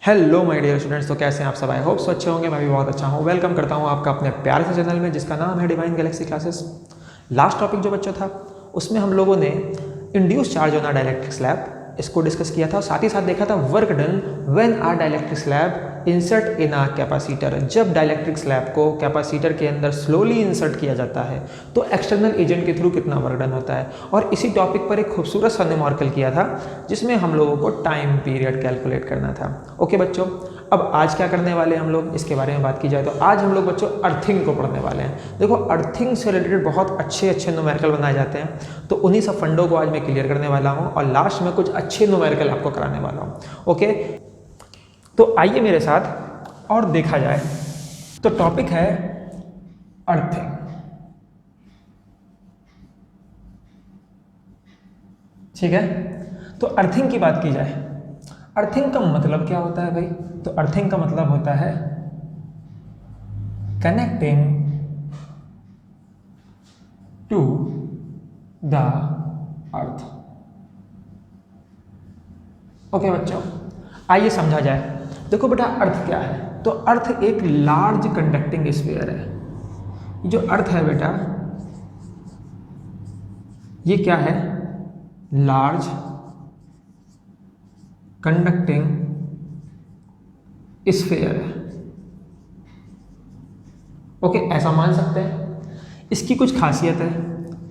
Hello my dear students, तो कैसे हैं आप सब? आई होप सो अच्छे होंगे। मैं भी बहुत अच्छा हूँ। वेलकम करता हूँ आपका अपने प्यारे से चैनल में जिसका नाम है Divine Galaxy Classes. Last topic जो बच्चों था उसमें हम लोगों ने induce charge on a dielectric slab इसको डिस्कस किया था और साथ ही साथ देखा था work done when are dielectric slab insert in a capacitor. जब डाइलेक्ट्रिक स्लैब को कैपेसिटर के अंदर स्लोली इंसर्ट किया जाता है तो एक्सटर्नल एजेंट के थ्रू कितना वर्क डन होता है। और इसी टॉपिक पर एक खूबसूरत सा न्यूमेरिकल किया था जिसमें हम लोगों को टाइम पीरियड कैलकुलेट करना था। ओके बच्चों, अब आज क्या करने वाले हैं हम लोग, इसके बारे में बात की जाए तो आज हम लोग बच्चों अर्थिंग को पढ़ने वाले हैं। देखो, अर्थिंग से रिलेटेड बहुत अच्छे अच्छे न्यूमेरिकल बनाए जाते हैं, तो उन्हीं सब फंडों को आज मैं क्लियर करने वाला हूं और लास्ट में कुछ अच्छे न्यूमेरिकल आपको कराने वाला हूं। ओके, तो आइए मेरे साथ और देखा जाए। तो टॉपिक है अर्थिंग। ठीक है, तो अर्थिंग की बात की जाए, अर्थिंग का मतलब क्या होता है भाई? तो अर्थिंग का मतलब होता है connecting to the earth. Okay बच्चों, आइए समझा जाए। देखो बेटा, अर्थ क्या है? तो अर्थ एक लार्ज कंडक्टिंग स्फीयर है। जो अर्थ है बेटा, ये क्या है? लार्ज कंडक्टिंग स्फीयर है। ओके, ऐसा मान सकते हैं। इसकी कुछ खासियत है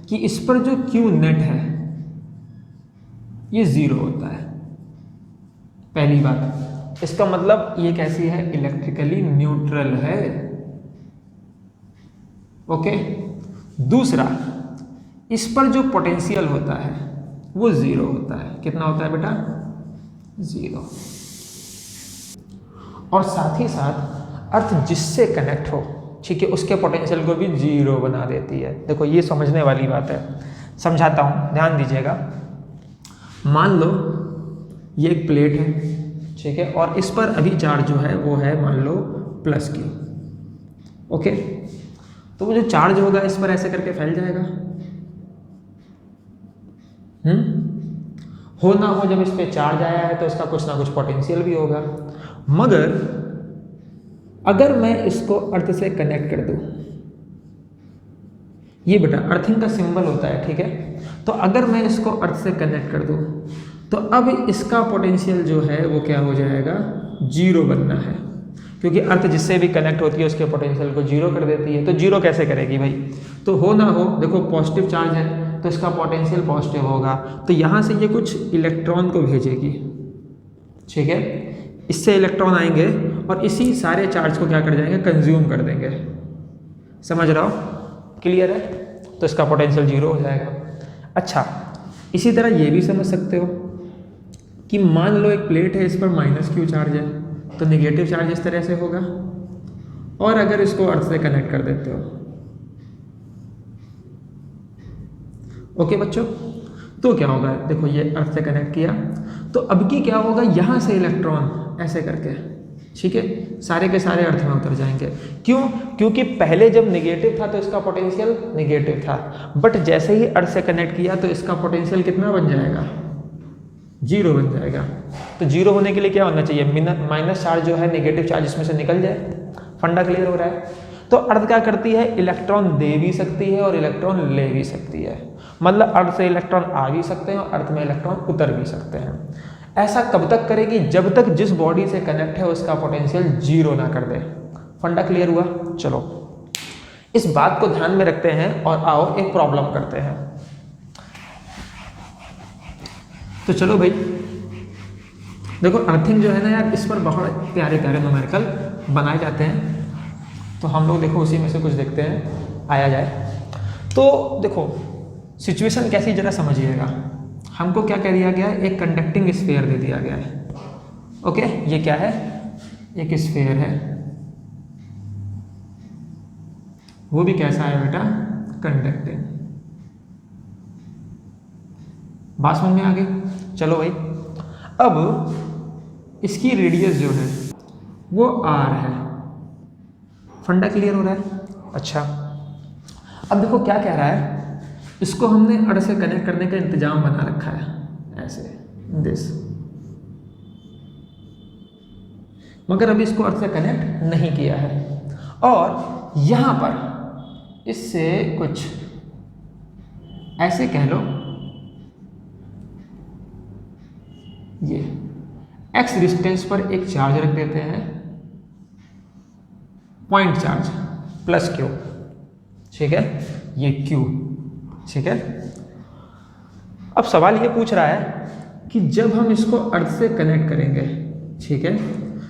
कि इस पर जो क्यू नेट है ये जीरो होता है। पहली बात, इसका मतलब ये कैसी है? इलेक्ट्रिकली न्यूट्रल है। ओके, दूसरा, इस पर जो पोटेंशियल होता है वो जीरो होता है। कितना होता है बेटा? जीरो। और साथ ही साथ अर्थ जिससे कनेक्ट हो, ठीक है, उसके पोटेंशियल को भी जीरो बना देती है। देखो, ये समझने वाली बात है, समझाता हूं, ध्यान दीजिएगा। मान लो ये एक प्लेट है, ठीक है, और इस पर अभी चार्ज जो है वो है मान लो प्लस की। ओके, तो वो जो चार्ज होगा इस पर ऐसे करके फैल जाएगा। हो ना हो, जब इस पे चार्ज आया है तो इसका कुछ ना कुछ पोटेंशियल भी होगा। मगर अगर मैं इसको अर्थ से कनेक्ट कर दूं, ये बेटा अर्थिंग का सिंबल होता है, ठीक है। तो अगर मैं इसको अर्थ से कनेक्ट कर दूं तो अब इसका पोटेंशियल जो है वो क्या हो जाएगा? जीरो बनना है, क्योंकि अर्थ जिससे भी कनेक्ट होती है उसके पोटेंशियल को जीरो कर देती है। तो जीरो कैसे करेगी भाई? तो हो ना हो, देखो पॉजिटिव चार्ज है तो इसका पोटेंशियल पॉजिटिव होगा, तो यहाँ से ये कुछ इलेक्ट्रॉन को भेजेगी, ठीक है। इससे इलेक्ट्रॉन आएंगे और इसी सारे चार्ज को क्या कर जाएंगे? कंज्यूम कर देंगे। समझ रहा हो? क्लियर है? तो इसका पोटेंशियल जीरो हो जाएगा। अच्छा, इसी तरह ये भी समझ सकते हो कि मान लो एक प्लेट है, इस पर माइनस क्यू चार्ज है, तो नेगेटिव चार्ज इस तरह से होगा। और अगर इसको अर्थ से कनेक्ट कर देते हो, ओके बच्चों, तो क्या होगा? देखो, ये अर्थ से कनेक्ट किया तो अब की क्या होगा? यहाँ से इलेक्ट्रॉन ऐसे करके, ठीक है, सारे के सारे अर्थ में उतर जाएंगे। क्यों? क्योंकि पहले जब नेगेटिव था तो इसका पोटेंशियल नेगेटिव था, बट जैसे ही अर्थ से कनेक्ट किया तो इसका पोटेंशियल कितना बन जाएगा? जीरो बन जाएगा। तो जीरो होने के लिए क्या होना चाहिए? माइनस चार्ज जो है, नेगेटिव चार्ज इसमें से निकल जाए। फंडा क्लियर हो रहा है? तो अर्थ क्या करती है? इलेक्ट्रॉन दे भी सकती है और इलेक्ट्रॉन ले भी सकती है। मतलब अर्थ से इलेक्ट्रॉन आ भी सकते हैं और अर्थ में इलेक्ट्रॉन उतर भी सकते हैं। ऐसा कब तक करेगी? जब तक जिस बॉडी से कनेक्ट है उसका पोटेंशियल जीरो ना कर दे। फंडा क्लियर हुआ? चलो, इस बात को ध्यान में रखते हैं और आओ एक प्रॉब्लम करते हैं। तो चलो भाई, देखो अर्थिंग जो है ना यार, इस पर बहुत प्यारे प्यारे न्यूमेरिकल बनाए जाते हैं, तो हम लोग देखो उसी में से कुछ देखते हैं, आया जाए। तो देखो सिचुएशन कैसी, जरा समझिएगा। हमको क्या कह दिया गया है? एक कंडक्टिंग स्फीयर दे दिया गया है। ओके, ये क्या है? एक स्फीयर है, वो भी कैसा है बेटा? कंडक्टिंग। बात समझ में आ गई? चलो भाई, अब इसकी रेडियस जो है वो आर है। फंडा क्लियर हो रहा है? अच्छा, अब देखो क्या कह रहा है, इसको हमने अर्थ से कनेक्ट करने का इंतजाम बना रखा है, ऐसे दिस। मगर अभी इसको अर्थ से कनेक्ट नहीं किया है। और यहाँ पर इससे कुछ ऐसे कह लो, ये x डिस्टेंस पर एक चार्ज रख देते हैं, पॉइंट चार्ज प्लस q, ठीक है, ये q, ठीक है। अब सवाल ये पूछ रहा है कि जब हम इसको अर्थ से कनेक्ट करेंगे, ठीक है,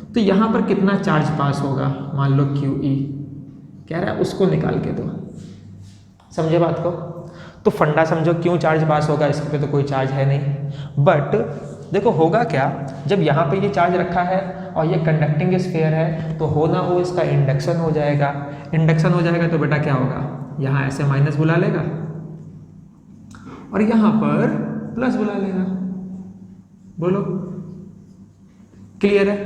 तो यहाँ पर कितना चार्ज पास होगा, मान लो QE कह रहा है, उसको निकाल के दो। समझे बात को? तो फंडा समझो, क्यों चार्ज पास होगा, इसके पे तो कोई चार्ज है नहीं। बट देखो होगा क्या, जब यहाँ पे ये चार्ज रखा है और ये कंडक्टिंग स्फीयर है, तो हो ना हो इसका इंडक्शन हो जाएगा। इंडक्शन हो जाएगा तो बेटा क्या होगा, यहाँ ऐसे माइनस बुला लेगा और यहाँ पर प्लस बुला लेगा। बोलो क्लियर है?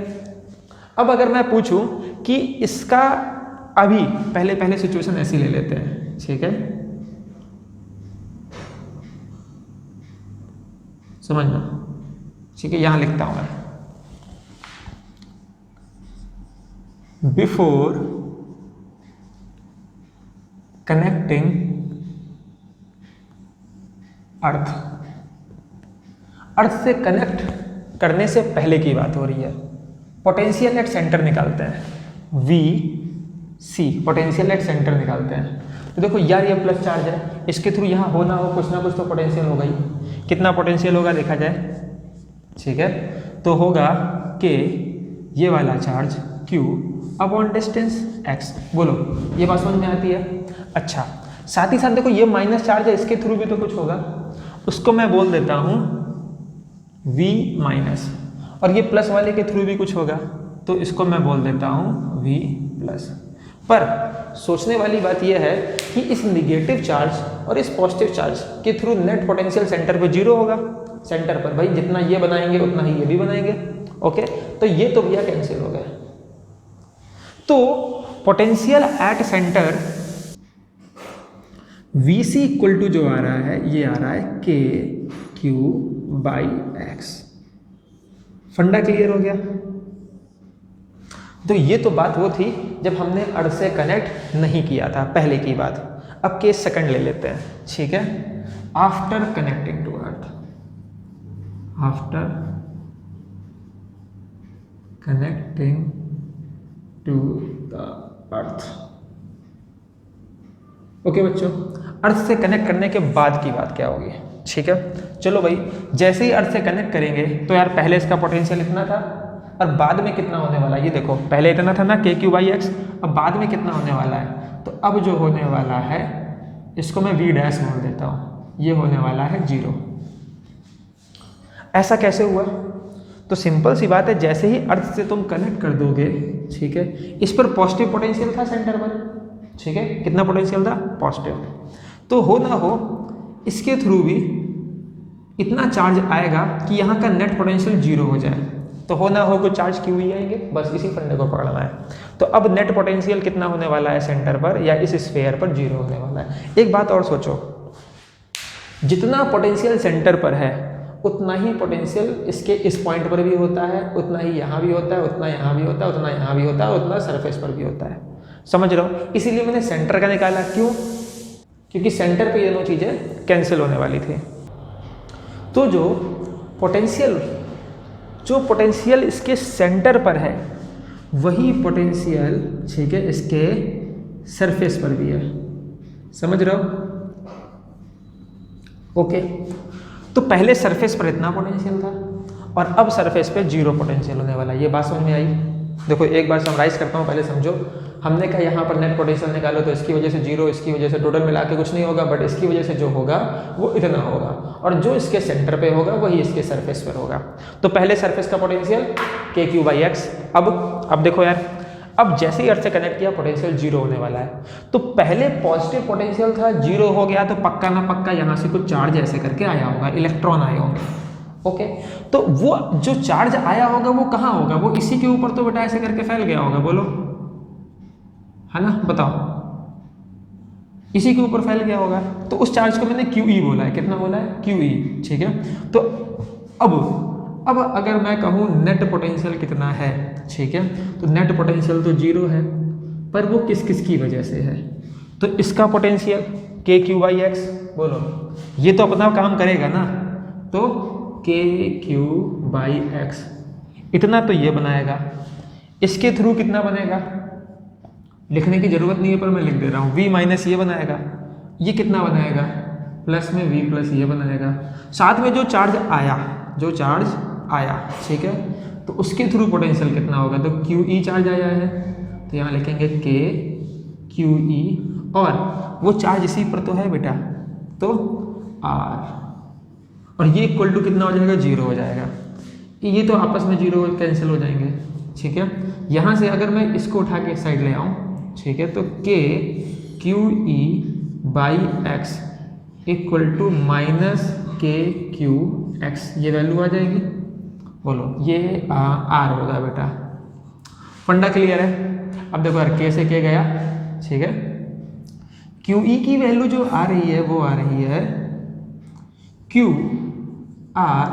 अब अगर मैं पूछूं कि इसका अभी पहले सिचुएशन ऐसी ले लेते हैं, ठीक है, समझना, ठीक है, यहां लिखता हूं मैं, बिफोर कनेक्टिंग अर्थ से कनेक्ट करने से पहले की बात हो रही है। पोटेंशियल एट सेंटर निकालते हैं, VC पोटेंशियल एट सेंटर निकालते हैं। तो देखो यार ये प्लस चार्ज है, इसके थ्रू यहाँ हो ना हो कुछ ना कुछ तो पोटेंशियल होगा ही। कितना पोटेंशियल होगा देखा जाए, ठीक है, तो होगा कि ये वाला charge Q upon distance x। बोलो ये बात समझ में आती है? अच्छा, साथ ही साथ देखो ये माइनस चार्ज है, इसके थ्रू भी तो कुछ होगा, उसको मैं बोल देता हूँ V माइनस, और ये प्लस वाले के थ्रू भी कुछ होगा, तो इसको मैं बोल देता हूँ V प्लस। पर सोचने वाली बात यह है कि इस निगेटिव चार्ज और इस पॉजिटिव चार्ज के थ्रू नेट पोटेंशियल सेंटर पे जीरो होगा। सेंटर पर भाई जितना ये बनाएंगे उतना ही ये भी बनाएंगे, ओके, तो ये तो भैया कैंसिल हो गया। तो potential at centre VC equal to जो आ रहा है, ये आ रहा है KQ/X। फंडा क्लियर हो गया? तो ये तो बात वो थी जब हमने अर्थ से कनेक्ट नहीं किया था, पहले की बात। अब केस सेकंड ले लेते हैं, ठीक है, after connecting to earth, after connecting to the earth. Okay बच्चों, अर्थ से कनेक्ट करने के बाद की बात क्या होगी, ठीक है। चलो भाई, जैसे ही अर्थ से कनेक्ट करेंगे तो यार पहले इसका पोटेंशियल इतना था और बाद में कितना होने वाला है, ये देखो पहले इतना था ना KQ/X, अब बाद में कितना होने वाला है, तो अब जो होने वाला है इसको मैं V डैश बोल देता हूँ, ये होने वाला है 0। ऐसा कैसे हुआ? तो सिंपल सी बात है, जैसे ही अर्थ से तुम कनेक्ट कर दोगे, ठीक है, इस पर पॉजिटिव पोटेंशियल था सेंटर पर, ठीक है, कितना पोटेंशियल था, पॉजिटिव, तो हो ना हो इसके थ्रू भी इतना चार्ज आएगा कि यहाँ का नेट पोटेंशियल 0 हो जाए, तो हो ना हो कुछ चार्ज QE आएंगे, बस इसी फंडे को पकड़ना है। तो अब नेट पोटेंशियल कितना होने वाला है सेंटर पर या इस स्फीयर पर, 0 होने वाला है। एक बात और सोचो, जितना पोटेंशियल सेंटर पर है उतना ही पोटेंशियल इसके इस पॉइंट पर भी होता है, उतना ही यहाँ भी होता है, उतना यहाँ भी होता है, उतना यहाँ भी होता है, उतना सरफेस पर भी होता है। समझ रहे हो? इसीलिए मैंने सेंटर का निकाला, क्यों? क्योंकि सेंटर पे ये दोनों चीज़ें कैंसिल होने वाली थी। तो जो पोटेंशियल इसके सेंटर पर है वही पोटेंशियल, ठीक है, इसके सरफेस पर भी है। समझ रहे हो? ओके, तो पहले सरफेस पर इतना पोटेंशियल था और अब सरफेस पे 0 पोटेंशियल होने वाला है। ये बात समझ में आई? देखो एक बार समराइज करता हूँ, पहले समझो। हमने कहा यहाँ पर नेट पोटेंशियल निकालो तो इसकी वजह से 0, इसकी वजह से टोटल मिला के कुछ नहीं होगा, बट इसकी वजह से जो होगा वो इतना होगा, और जो इसके सेंटर पे होगा वही इसके सरफेस पर होगा। तो पहले सरफेस का पोटेंशियल KQ/X। अब देखो यार, अब जैसे ही अर्थ से कनेक्ट किया पोटेंशियल 0 होने वाला है। तो पहले पॉजिटिव पोटेंशियल था, 0 हो गया, तो पक्का ना पक्का यहाँ से कुछ चार्ज ऐसे करके आया होगा, इलेक्ट्रॉन आए होंगे। ओके, तो वो जो चार्ज आया होगा वो कहाँ होगा? वो इसी के ऊपर तो बेटा ऐसे करके फैल गया होगा, बोलो, है ना? बताओ, इसी के ऊपर फैल गया होगा। तो उस चार्ज को मैंने QE बोला है। कितना बोला है? QE, ठीक है। तो अब अब अगर मैं कहूँ नेट पोटेंशियल कितना है, ठीक है, तो नेट पोटेंशियल तो 0 है, पर वो किस किस की वजह से है, तो इसका पोटेंशियल के क्यू बाई एक्स, बोलो ये तो अपना काम करेगा ना, तो के क्यू बाई एक्स इतना तो ये बनाएगा, इसके थ्रू कितना बनेगा, लिखने की जरूरत नहीं है पर मैं लिख दे रहा हूँ, v माइनस ये बनाएगा, ये कितना बनाएगा, प्लस में v प्लस ये बनाएगा, साथ में जो चार्ज आया, ठीक है, तो उसके थ्रू पोटेंशियल कितना होगा, तो क्यू ई चार्ज आया है, तो यहाँ लिखेंगे के क्यू ई, और वो चार्ज इसी पर तो है बेटा, तो आर, और ये इक्वल टू कितना हो जाएगा, 0 हो जाएगा, ये तो आपस में 0 कैंसिल हो जाएंगे, ठीक है। यहाँ से अगर मैं इसको उठा के साइड ले आऊँ, ठीक है, तो K Q E by x equal to minus K Q x, ये वैल्यू आ जाएगी, बोलो ये आर होगा बेटा। फंडा क्लियर है। अब देखो यार के से के गया, ठीक है, क्यू ई की वैल्यू जो आ रही है वो आ रही है क्यू आर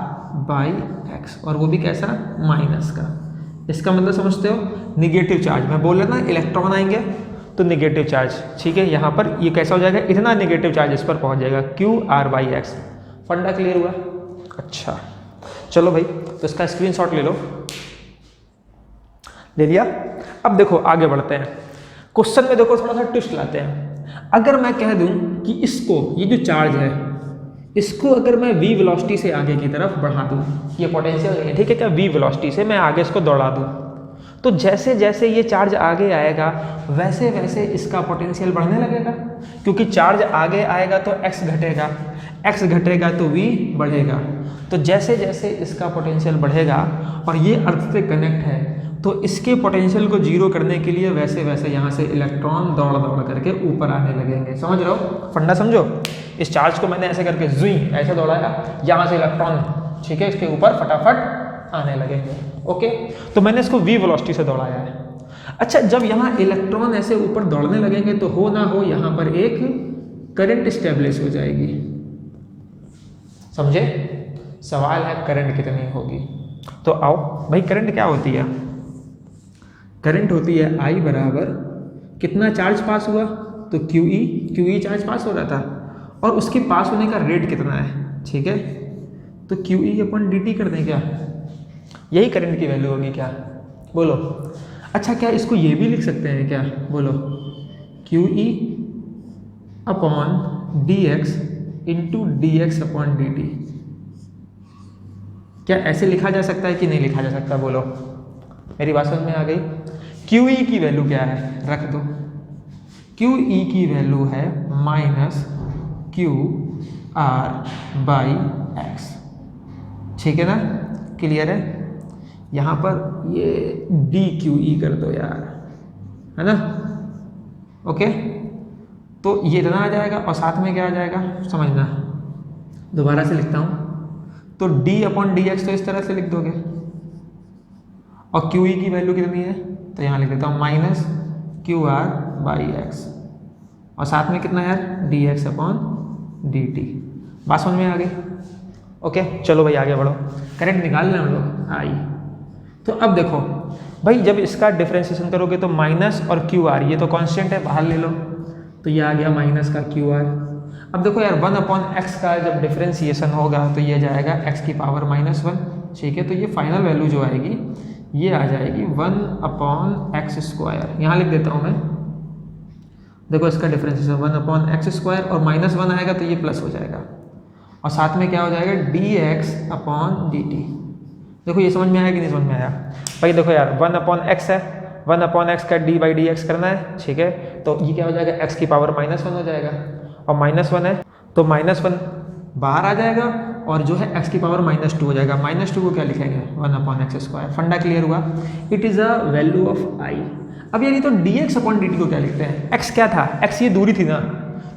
बाई एक्स, और वो भी कैसा, माइनस का। इसका मतलब समझते हो, निगेटिव चार्ज, मैं बोल रहा ना इलेक्ट्रॉन आएंगे तो निगेटिव चार्ज, ठीक है, यहाँ पर ये कैसा हो जाएगा, इतना निगेटिव चार्ज इस पर पहुँच जाएगा, क्यू आर बाई एक्स। फंडा क्लियर हुआ? अच्छा चलो भाई, तो इसका स्क्रीनशॉट ले लो, ले लिया। अब देखो आगे बढ़ते हैं, क्वेश्चन में देखो थोड़ा सा ट्विस्ट लाते हैं। अगर मैं कह दूं कि इसको, ये जो चार्ज है, इसको अगर मैं v वेलोसिटी से आगे की तरफ बढ़ा दूं, ये पोटेंशियल नहीं है, ठीक है, क्या v वेलोसिटी से मैं आगे इसको दौड़ा दूं, तो जैसे जैसे ये चार्ज आगे आएगा वैसे वैसे इसका पोटेंशियल बढ़ने लगेगा, क्योंकि चार्ज आगे आएगा तो x घटेगा, x घटेगा तो v बढ़ेगा। तो जैसे जैसे इसका पोटेंशियल बढ़ेगा और ये अर्थ से कनेक्ट है, तो इसके पोटेंशियल को जीरो करने के लिए वैसे वैसे यहाँ से इलेक्ट्रॉन दौड़ दौड़ करके ऊपर आने लगेंगे। समझ रहे हो फंडा, समझो। इस चार्ज को मैंने ऐसे करके जुई ऐसे दौड़ाया, यहाँ से इलेक्ट्रॉन, ठीक है, इसके ऊपर फटाफट आने लगेंगे। ओके, तो मैंने इसको v वेलोसिटी से दौड़ाया है। अच्छा, जब यहाँ इलेक्ट्रॉन ऐसे ऊपर दौड़ने लगेंगे तो हो ना हो यहाँ पर एक करंट स्टेब्लिश हो जाएगी। समझे? सवाल है करंट कितनी होगी। तो आओ भाई, करंट क्या होती है? करंट होती है I बराबर कितना चार्ज पास हुआ, तो QE चार्ज पास हो रहा था, और उसके पास होने का रेट कितना है, ठीक है, तो QE अपन dt कर दें क्या, यही करंट की वैल्यू होगी क्या, बोलो। अच्छा, क्या इसको ये भी लिख सकते हैं क्या, बोलो, QE upon dx into dx upon dt, क्या ऐसे लिखा जा सकता है कि नहीं लिखा जा सकता, बोलो। मेरी बात समझ में आ गई? QE की वैल्यू क्या है, रख दो, QE की वैल्यू है minus Q R by x, ठीक है ना, क्लियर है। यहाँ पर ये DQE कर दो यार, है ना, ओके। तो ये इतना आ जाएगा और साथ में क्या आ जाएगा, समझना। दोबारा से लिखता हूँ, तो d अपॉन dx तो इस तरह से लिख दोगे, और QE की वैल्यू कितनी है, तो यहाँ लिख देता हूँ minus Q R by x, और साथ में कितना यार, dx अपॉन dt। बात समझ में आ गई? ओके, चलो भाई आगे बढ़ो, करंट निकाल लें हम लोग आई। तो अब देखो भाई, जब इसका डिफ्रेंशिएशन करोगे तो माइनस और क्यू आर, ये तो कांस्टेंट है, बाहर ले लो, तो ये आ गया माइनस का क्यू आर। अब देखो यार 1 अपॉन एक्स का जब डिफ्रेंशिएशन होगा तो ये जाएगा x की पावर -1, ठीक है, तो ये फाइनल वैल्यू जो आएगी ये आ जाएगी 1 अपॉन एक्स स्क्वायर। यहाँ लिख देता हूँ मैं, देखो इसका डिफ्रेंशिएशन 1 अपॉन एक्स स्क्वायर, और -1 आएगा तो ये प्लस हो जाएगा, और साथ में क्या हो जाएगा, dx अपॉन dt। देखो ये समझ में आया कि नहीं समझ में आया भाई? देखो यार 1 अपॉन एक्स है, 1 अपॉन एक्स का d बाई डी एक्स करना है, ठीक है, तो ये क्या हो जाएगा, x की पावर -1 हो जाएगा, और -1 है तो -1 बाहर आ जाएगा, और जो है x की पावर -2 हो जाएगा। -2 को क्या लिखेंगे, 1 अपॉन एक्स स्क्वायर। फंडा क्लियर हुआ? It is a value of I। अब यानी तो dx अपॉन dt को क्या लिखते हैं, x क्या था, x ये दूरी थी ना,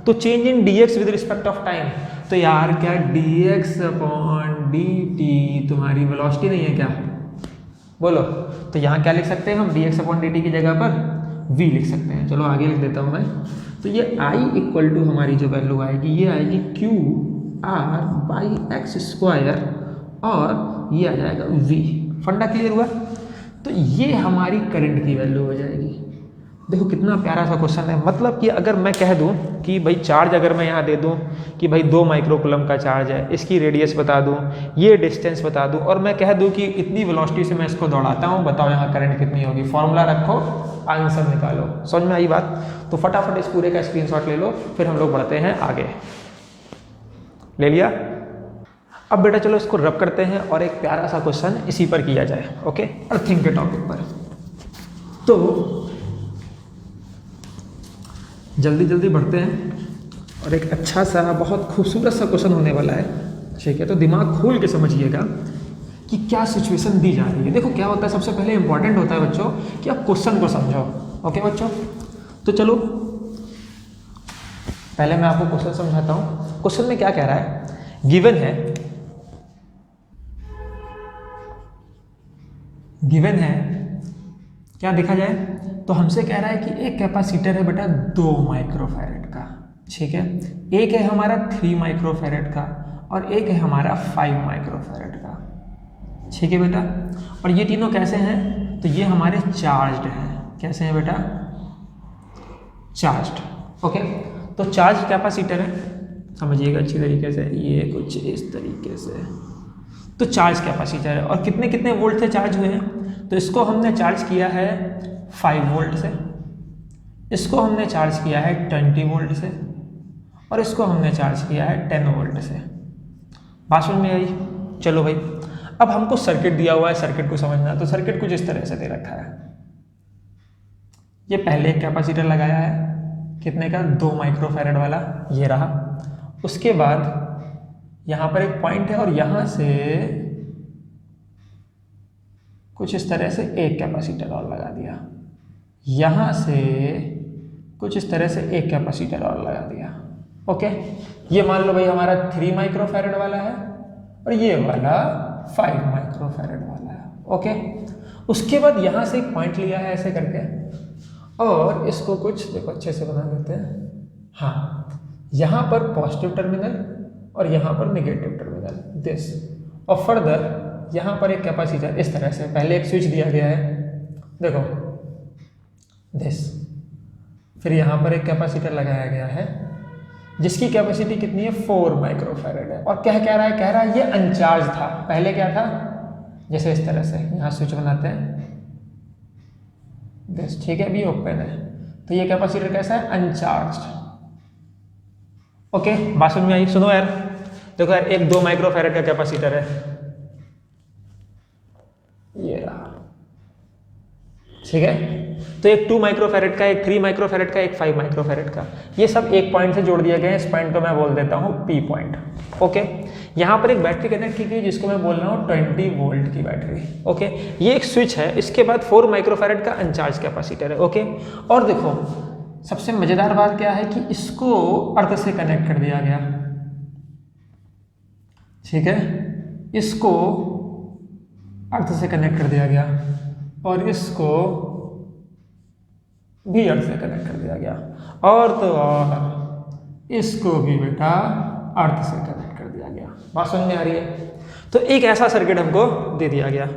तो change in dx with respect of time, तो यार क्या dx अपॉन dt तुम्हारी वेलोसिटी नहीं है क्या, बोलो। तो यहाँ क्या लिख सकते हैं हम, dx अपॉन dt की जगह पर v लिख सकते हैं। चलो आगे लिख देता हूँ मैं, तो ये I इक्वल टू हमारी जो वैल्यू आएगी ये आएगी Q R by x square, और ये आ जाएगा V। फंडा क्लियर हुआ? तो ये हमारी करंट की वैल्यू हो जाएगी। देखो कितना प्यारा सा क्वेश्चन है। मतलब कि अगर मैं कह दूं कि भाई चार्ज अगर मैं यहाँ दे दूं कि भाई 2 माइक्रोकूलम का चार्ज है, इसकी रेडियस बता दूं, ये डिस्टेंस बता दूं, और मैं कह दूं कि इतनी वेलोसिटी से मैं इसको दौड़ाता हूं, बताओ यहाँ करंट कितनी होगी। फॉर्मूला रखो, आंसर निकालो। समझ में आई बात? तो फटाफट इस पूरे का स्क्रीनशॉट ले लो, फिर हम लोग बढ़ते हैं आगे। ले लिया? अब बेटा चलो इसको रब करते हैं और एक प्यारा सा क्वेश्चन इसी पर किया जाए। ओके, अर्थिंग के टॉपिक पर। तो जल्दी जल्दी बढ़ते हैं और एक अच्छा सा बहुत खूबसूरत सा क्वेश्चन होने वाला है। ठीक है, तो दिमाग खोल के समझिएगा कि क्या सिचुएशन दी जा रही है। देखो क्या होता है, सबसे पहले इंपॉर्टेंट होता है बच्चों कि आप क्वेश्चन को समझो। ओके बच्चों, तो चलो पहले मैं आपको क्वेश्चन समझाता हूँ। क्वेश्चन में क्या कह रहा है, गिवन है क्या देखा जाए तो हमसे कह रहा है कि एक कैपेसिटर है बेटा 2 माइक्रोफैरेड का। ठीक है, एक है हमारा 3 माइक्रोफैरेड का और एक है हमारा 5 माइक्रोफैरेड का। ठीक है बेटा, और ये तीनों कैसे हैं, तो ये हमारे चार्ज्ड हैं। कैसे हैं बेटा? चार्ज्ड। ओके, तो चार्ज कैपेसिटर है, समझिएगा अच्छी तरीके से, ये कुछ इस तरीके से। तो चार्ज कैपेसिटर है और कितने कितने वोल्ट से चार्ज हुए हैं, तो इसको हमने चार्ज किया है 5 वोल्ट से, इसको हमने चार्ज किया है 20 वोल्ट से, और इसको हमने चार्ज किया है 10 वोल्ट से। बात समझ में आई? चलो भाई, अब हमको सर्किट दिया हुआ है, सर्किट को समझना है। तो सर्किट कुछ इस तरह से दे रखा है। ये पहले एक कैपेसिटर लगाया है, कितने का? 2 माइक्रोफैरेड वाला, ये रहा। उसके बाद यहाँ पर एक पॉइंट है और यहाँ से कुछ इस तरह से एक कैपेसिटर और लगा दिया, यहाँ से कुछ इस तरह से एक कैपेसिटर और लगा दिया। ओके, ये मान लो भाई हमारा 3 माइक्रोफैरेड वाला है और ये वाला 5 माइक्रोफैरेड वाला है। ओके, उसके बाद यहाँ से एक पॉइंट लिया है ऐसे करके, और इसको कुछ देखो अच्छे से बना देते हैं। हाँ, यहाँ पर पॉजिटिव टर्मिनल और यहाँ पर नेगेटिव टर्मिनल, दिस, और फर्दर यहाँ पर एक कैपेसिटर इस तरह से। पहले एक स्विच दिया गया है, देखो दिस, फिर यहाँ पर एक कैपेसिटर लगाया गया है जिसकी कैपेसिटी कितनी है? 4 माइक्रोफैरेड है। और क्या कह रहा है? कह रहा है ये अनचार्ज था। पहले क्या था? जैसे इस तरह से यहाँ स्विच बनाते हैं, दिस, ठीक है, अभी ओपन है, तो ये कैपेसिटर कैसा है? अनचार्ज्ड। ओके, बात समझ में आई? सुनो यार, देखो यार, एक 2 माइक्रोफैरेड का कैपेसिटर है, ये रहा। ठीक है, तो एक 2 माइक्रोफैरेड का, एक 3 माइक्रोफैरेड का, एक 5 माइक्रोफैरेड का, ये सब एक पॉइंट से जोड़ दिए गए हैं। इस पॉइंट को मैं बोल देता हूँ P पॉइंट। ओके, यहाँ पर एक बैटरी कनेक्ट की गई जिसको मैं बोल रहा हूँ 20 वोल्ट की बैटरी। ओके, ये एक स्विच है। इसके बाद 4 माइक्रोफैरेड का अनचार्ज कैपेसिटर है। ओके, और देखो सबसे मजेदार बात क्या है कि इसको अर्थ से कनेक्ट कर दिया गया। ठीक है, इसको अर्थ से कनेक्ट कर दिया गया और इसको भी अर्थ से कनेक्ट कर दिया गया, और तो और इसको भी बेटा अर्थ से कनेक्ट कर दिया गया। बात समझ में आ रही है? तो एक ऐसा सर्किट हमको दे दिया गया।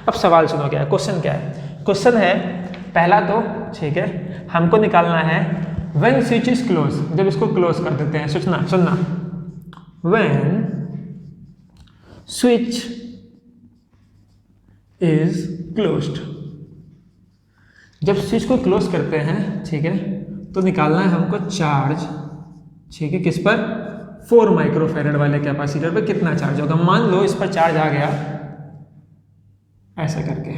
अब सवाल सुनो, क्या है क्वेश्चन? क्या है क्वेश्चन? है पहला तो ठीक है, हमको निकालना है व्हेन स्विच इज क्लोज, जब इसको क्लोज कर देते हैं। सुनना, व्हेन स्विच इज क्लोज्ड, जब स्विच को क्लोज करते हैं, ठीक है, तो निकालना है हमको चार्ज। ठीक है, किस पर? 4 माइक्रोफैरेड वाले कैपेसिटर पे कितना चार्ज होगा। मान लो इस पर चार्ज आ गया ऐसे करके,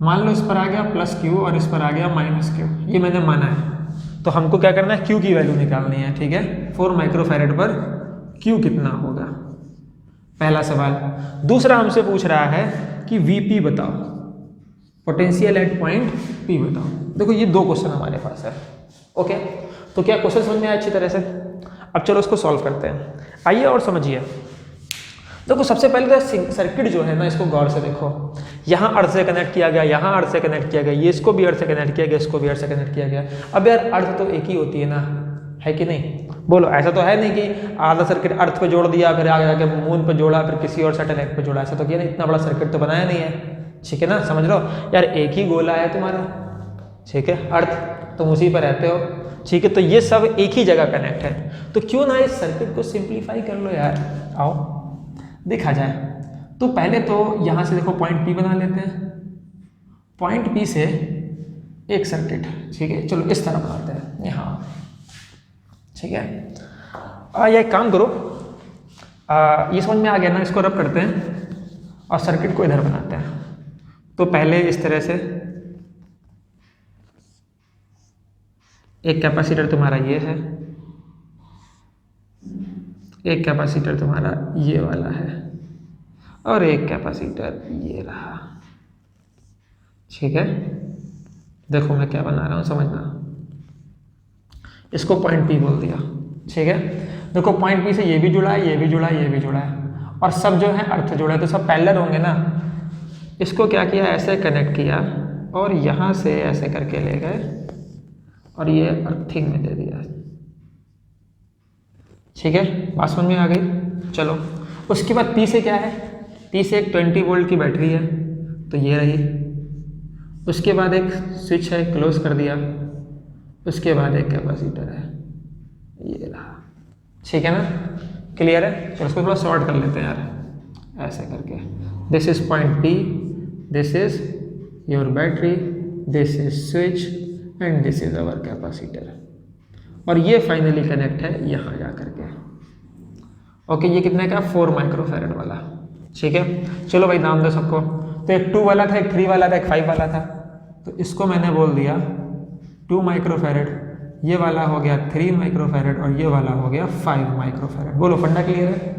मान लो इस पर आ गया +Q और इस पर आ गया -Q, ये मैंने माना है। तो हमको क्या करना है? Q की वैल्यू निकालनी है। ठीक है, 4 माइक्रोफैरेड पर Q कितना होगा, पहला सवाल। दूसरा हमसे पूछ रहा है कि VP बताओ, पोटेंशियल एट पॉइंट P बताओ। देखो ये 2 क्वेश्चन हमारे पास है। ओके, तो क्या क्वेश्चन समझ में आया अच्छी तरह से? अब चलो इसको सॉल्व करते हैं, आइए और समझिए। देखो सबसे पहले तो सर्किट जो है ना, इसको गौर से देखो। यहाँ अर्थ से कनेक्ट किया गया, यहाँ अर्थ से कनेक्ट किया गया, ये इसको भी अर्थ से कनेक्ट किया गया, इसको भी अर्थ से कनेक्ट किया गया। अब यार अर्थ तो एक ही होती है ना, है कि नहीं? बोलो, ऐसा तो है नहीं कि आधा सर्किट अर्थ पे जोड़ दिया, फिर आगे जाके मून पे जोड़ा, फिर किसी और सैटेलाइट पे जोड़ा, ऐसा तो किया नहीं, इतना बड़ा सर्किट तो बनाया नहीं है। ठीक है ना, समझ लो यार, एक ही गोला है तुम्हारा, ठीक है, अर्थ, तुम उसी पर रहते हो, ठीक है, तो ये सब एक ही जगह कनेक्ट है। तो क्यों ना इस सर्किट को सिंप्लीफाई कर लो यार, आओ देखा जाए। तो पहले तो यहाँ से देखो पॉइंट P बना लेते हैं, पॉइंट P से एक सर्किट, ठीक है, चलो इस तरह बनाते हैं यहाँ, ठीक है। या एक काम करो, ये समझ में आ गया ना, इसको रब करते हैं और सर्किट को इधर बनाते हैं। तो पहले इस तरह से एक कैपेसिटर तुम्हारा ये है, एक कैपेसिटर तुम्हारा ये वाला है, और एक कैपेसिटर ये रहा, ठीक है। देखो मैं क्या बना रहा हूँ, समझना, इसको पॉइंट P बोल दिया, ठीक है। देखो पॉइंट P से ये भी जुड़ा है, ये भी जुड़ा है, ये भी जुड़ा है, और सब जो है अर्थ जुड़ा है, तो सब पैरेलल होंगे ना। इसको क्या किया, ऐसे कनेक्ट किया और यहाँ से ऐसे करके ले गए और ये अर्थिंग में दे दिया, ठीक है, बात समझ में आ गई। चलो उसके बाद P से क्या है, P से एक 20 वोल्ट की बैटरी है, तो ये रही। उसके बाद एक स्विच है, क्लोज कर दिया। उसके बाद एक कैपेसिटर है, ये रहा, ठीक है ना, क्लियर है। चलो उसको थोड़ा शॉर्ट कर लेते हैं यार, ऐसे करके, this is point P, this is your battery, this is switch and this is our capacitor, और ये फाइनली कनेक्ट है यहाँ जा करके। ओके, ये कितने का, 4 माइक्रोफैरड वाला, ठीक है। चलो भाई नाम दो सबको, तो एक 2 वाला था, एक 3 वाला था, एक 5 वाला था, तो इसको मैंने बोल दिया 2 माइक्रोफैरड, ये वाला हो गया 3 माइक्रोफैरड और ये वाला हो गया 5 माइक्रोफैरड। बोलो फंडा क्लियर है।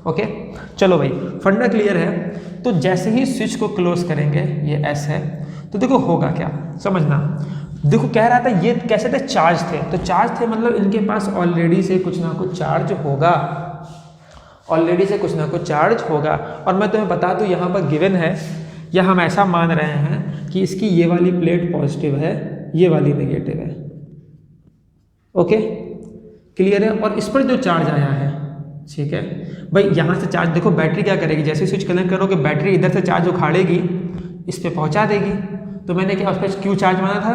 ओके चलो भाई, फंडा क्लियर है। तो जैसे ही स्विच को क्लोज करेंगे, ये S है, तो देखो होगा क्या, समझना। देखो कह रहा था ये कैसे थे, चार्ज थे, तो चार्ज थे मतलब इनके पास ऑलरेडी से कुछ ना कुछ चार्ज होगा, ऑलरेडी से कुछ ना कुछ चार्ज होगा। और मैं तुम्हें बता दूं यहाँ पर गिवन है, या हम ऐसा मान रहे हैं कि इसकी ये वाली प्लेट पॉजिटिव है, ये वाली नेगेटिव है। ओके क्लियर है। और इस पर जो चार्ज आया है, ठीक है भाई, यहाँ से चार्ज देखो, बैटरी क्या करेगी, जैसे स्विच कनेक्ट करोगे बैटरी इधर से चार्ज उखाड़ेगी, इस पर पहुँचा देगी। तो मैंने क्या उस पर क्यू चार्ज माना था,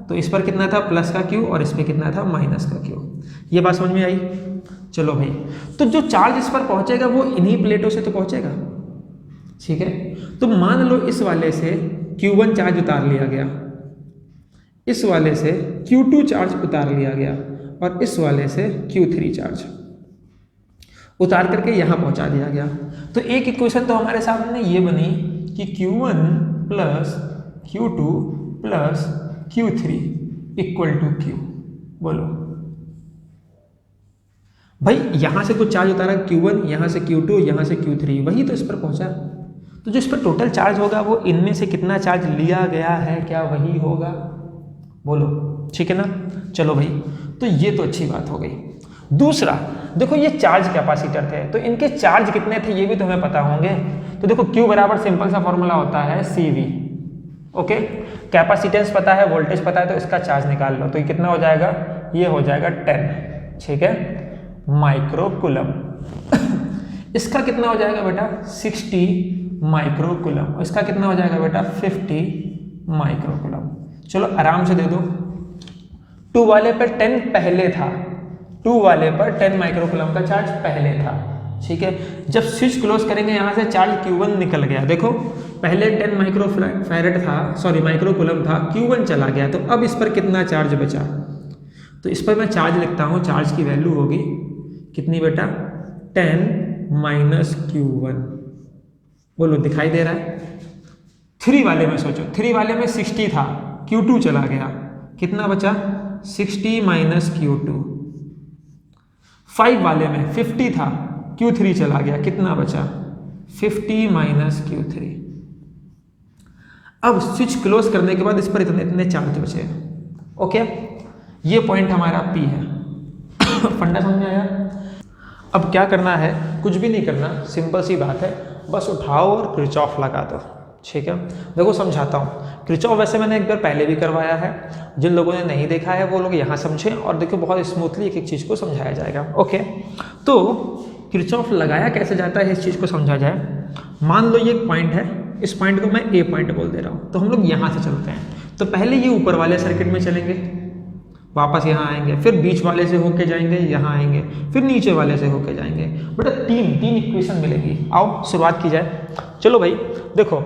तो इस पर कितना था प्लस का क्यू और इस पर कितना था माइनस का क्यू। ये बात समझ में आई। चलो भाई, तो जो चार्ज इस पर पहुँचेगा वो इन्हीं प्लेटों से तो पहुँचेगा, ठीक है। तो मान लो इस वाले से Q1 चार्ज उतार लिया गया, इस वाले से Q2 चार्ज उतार लिया गया, और इस वाले से Q3 चार्ज उतार करके यहाँ पहुँचा दिया गया। तो एक इक्वेशन तो हमारे सामने ये बनी कि Q1 plus Q2 plus Q3 equal to Q। बोलो भाई, यहाँ से कुछ चार्ज उतारा Q1, यहाँ से Q2, यहाँ से Q3, वही तो इस पर पहुँचा। तो जो इस पर टोटल चार्ज होगा वो इनमें से कितना चार्ज लिया गया है, क्या वही होगा। बोलो ठीक है ना। चलो भाई, तो ये तो अच्छी बात हो गई। दूसरा देखो, ये चार्ज कैपेसिटर थे, तो इनके चार्ज कितने थे ये भी तुम्हें पता होंगे। तो देखो Q बराबर सिंपल सा फॉर्मूला होता है CV। ओके, कैपेसिटेंस पता है, वोल्टेज पता है, तो इसका चार्ज निकाल लो। तो ये कितना हो जाएगा, ये हो जाएगा 10, ठीक है, माइक्रोकूलम। इसका कितना हो जाएगा बेटा 60 माइक्रोकूलम, इसका कितना हो जाएगा बेटा 50 माइक्रोकूलम। चलो आराम से दे दो। 2 वाले पर 10 पहले था, 2 वाले पर 10 माइक्रोकूलम का चार्ज पहले था, ठीक है। जब स्विच क्लोज करेंगे यहाँ से चार्ज Q1 निकल गया। देखो पहले 10 माइक्रोफैरड था, सॉरी माइक्रोकूलम था, Q1 चला गया, तो अब इस पर कितना चार्ज बचा। तो इस पर मैं चार्ज लिखता हूँ, चार्ज की वैल्यू होगी कितनी बेटा 10 माइनस Q1। बोलो दिखाई दे रहा है। 3 वाले में सोचो, 3 वाले में 60 था, Q2 चला गया, कितना बचा 60 माइनस Q2। 5 वाले में 50 था, Q3 चला गया, कितना बचा 50 माइनस Q3। अब स्विच क्लोज करने के बाद इस पर इतने इतने चार्ज बचे। ओके, ये पॉइंट हमारा P है। फंडा समझ में आया। अब क्या करना है, कुछ भी नहीं करना, सिंपल सी बात है, बस उठाओ और क्रिचॉफ लगा दो। ठीक है, देखो समझाता हूँ। किरचॉफ वैसे मैंने एक बार पहले भी करवाया है, जिन लोगों ने नहीं देखा है वो लोग यहाँ समझें और देखो बहुत स्मूथली एक एक चीज़ को समझाया जाएगा। ओके, तो किरचॉफ लगाया कैसे जाता है इस चीज़ को समझा जाए। मान लो ये एक पॉइंट है, इस पॉइंट को मैं ए पॉइंट बोल दे रहा हूँ, तो हम लोग यहाँ से चलते हैं। तो पहले ये ऊपर वाले सर्किट में चलेंगे, वापस यहाँ आएंगे, फिर बीच वाले से होके जाएंगे, यहाँ आएंगे, फिर नीचे वाले से होके जाएंगे। बेटा तीन इक्वेशन मिलेगी। आओ शुरुआत की जाए। चलो भाई देखो,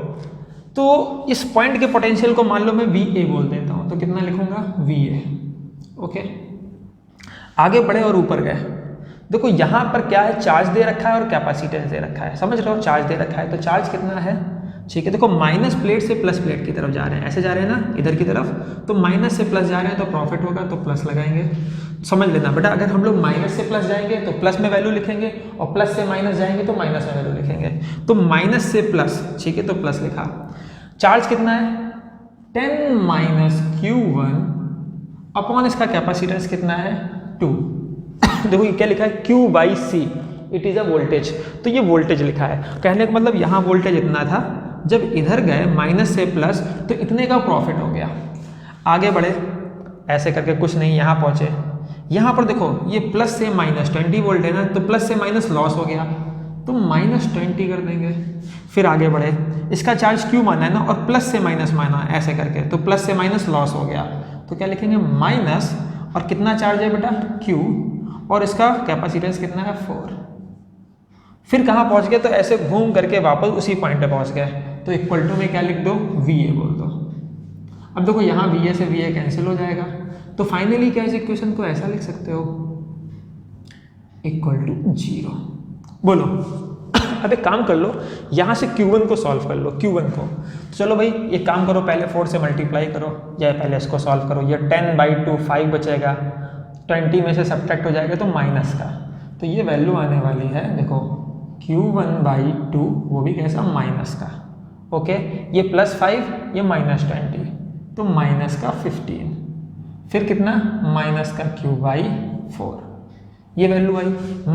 तो इस पॉइंट के पोटेंशियल को मान लो मैं VA बोल देता हूँ, तो कितना लिखूंगा VA। ओके, आगे बढ़े और ऊपर गए। देखो यहाँ पर क्या है, चार्ज दे रखा है और कैपेसिटेंस दे रखा है, समझ रहे हो, चार्ज दे रखा है। तो चार्ज कितना है, ठीक है, देखो माइनस प्लेट से प्लस प्लेट की तरफ जा रहे हैं, ऐसे जा रहे हैं ना इधर की तरफ, तो माइनस से प्लस जा रहे हैं तो प्रॉफिट होगा, तो प्लस लगाएंगे। समझ लेना बेटा, अगर हम लोग माइनस से प्लस जाएंगे तो प्लस में वैल्यू लिखेंगे, और प्लस से माइनस जाएंगे तो माइनस में वैल्यू लिखेंगे। तो माइनस से प्लस, ठीक है, तो प्लस लिखा। चार्ज कितना है 10 माइनस Q1 अपॉन इसका कैपेसिटेंस कितना है 2। देखो ये क्या लिखा है Q/C, it is a voltage, तो ये वोल्टेज लिखा है। कहने का मतलब यहाँ वोल्टेज इतना था, जब इधर गए माइनस से प्लस तो इतने का प्रॉफिट हो गया। आगे बढ़े ऐसे करके, कुछ नहीं, यहाँ पहुँचे। यहाँ पर देखो ये प्लस से माइनस 20 वोल्ट है ना, तो प्लस से माइनस लॉस हो गया, तो -20 कर देंगे। फिर आगे बढ़े, इसका चार्ज Q माना है ना, और प्लस से माइनस माना है ऐसे करके, तो प्लस से माइनस लॉस हो गया, तो क्या लिखेंगे माइनस, और कितना चार्ज है बेटा Q, और इसका कैपेसिटेंस कितना है 4। फिर कहाँ पहुँच गए, तो ऐसे घूम करके वापस उसी पॉइंट पे पहुँच गए, तो इक्वल टू में क्या लिख दो VA बोल दो। अब देखो यहाँ VA से VA कैंसिल हो जाएगा, तो फाइनली क्या इस इक्वेशन को ऐसा लिख सकते हो, इक्वल टू 0। बोलो अब एक काम कर लो, यहाँ से Q1 को सॉल्व कर लो, Q1 को। तो चलो भाई एक काम करो, पहले 4 से मल्टीप्लाई करो, या पहले इसको सॉल्व करो। ये 10/2 5 बचेगा, 20 में से सब्ट्रैक्ट हो जाएगा तो माइनस का, तो ये वैल्यू आने वाली है देखो Q1/2, वो भी कैसा माइनस का। ओके, ये +5, ये -20, तो माइनस का 15, फिर कितना माइनस का Q/4, ये वैल्यू आई।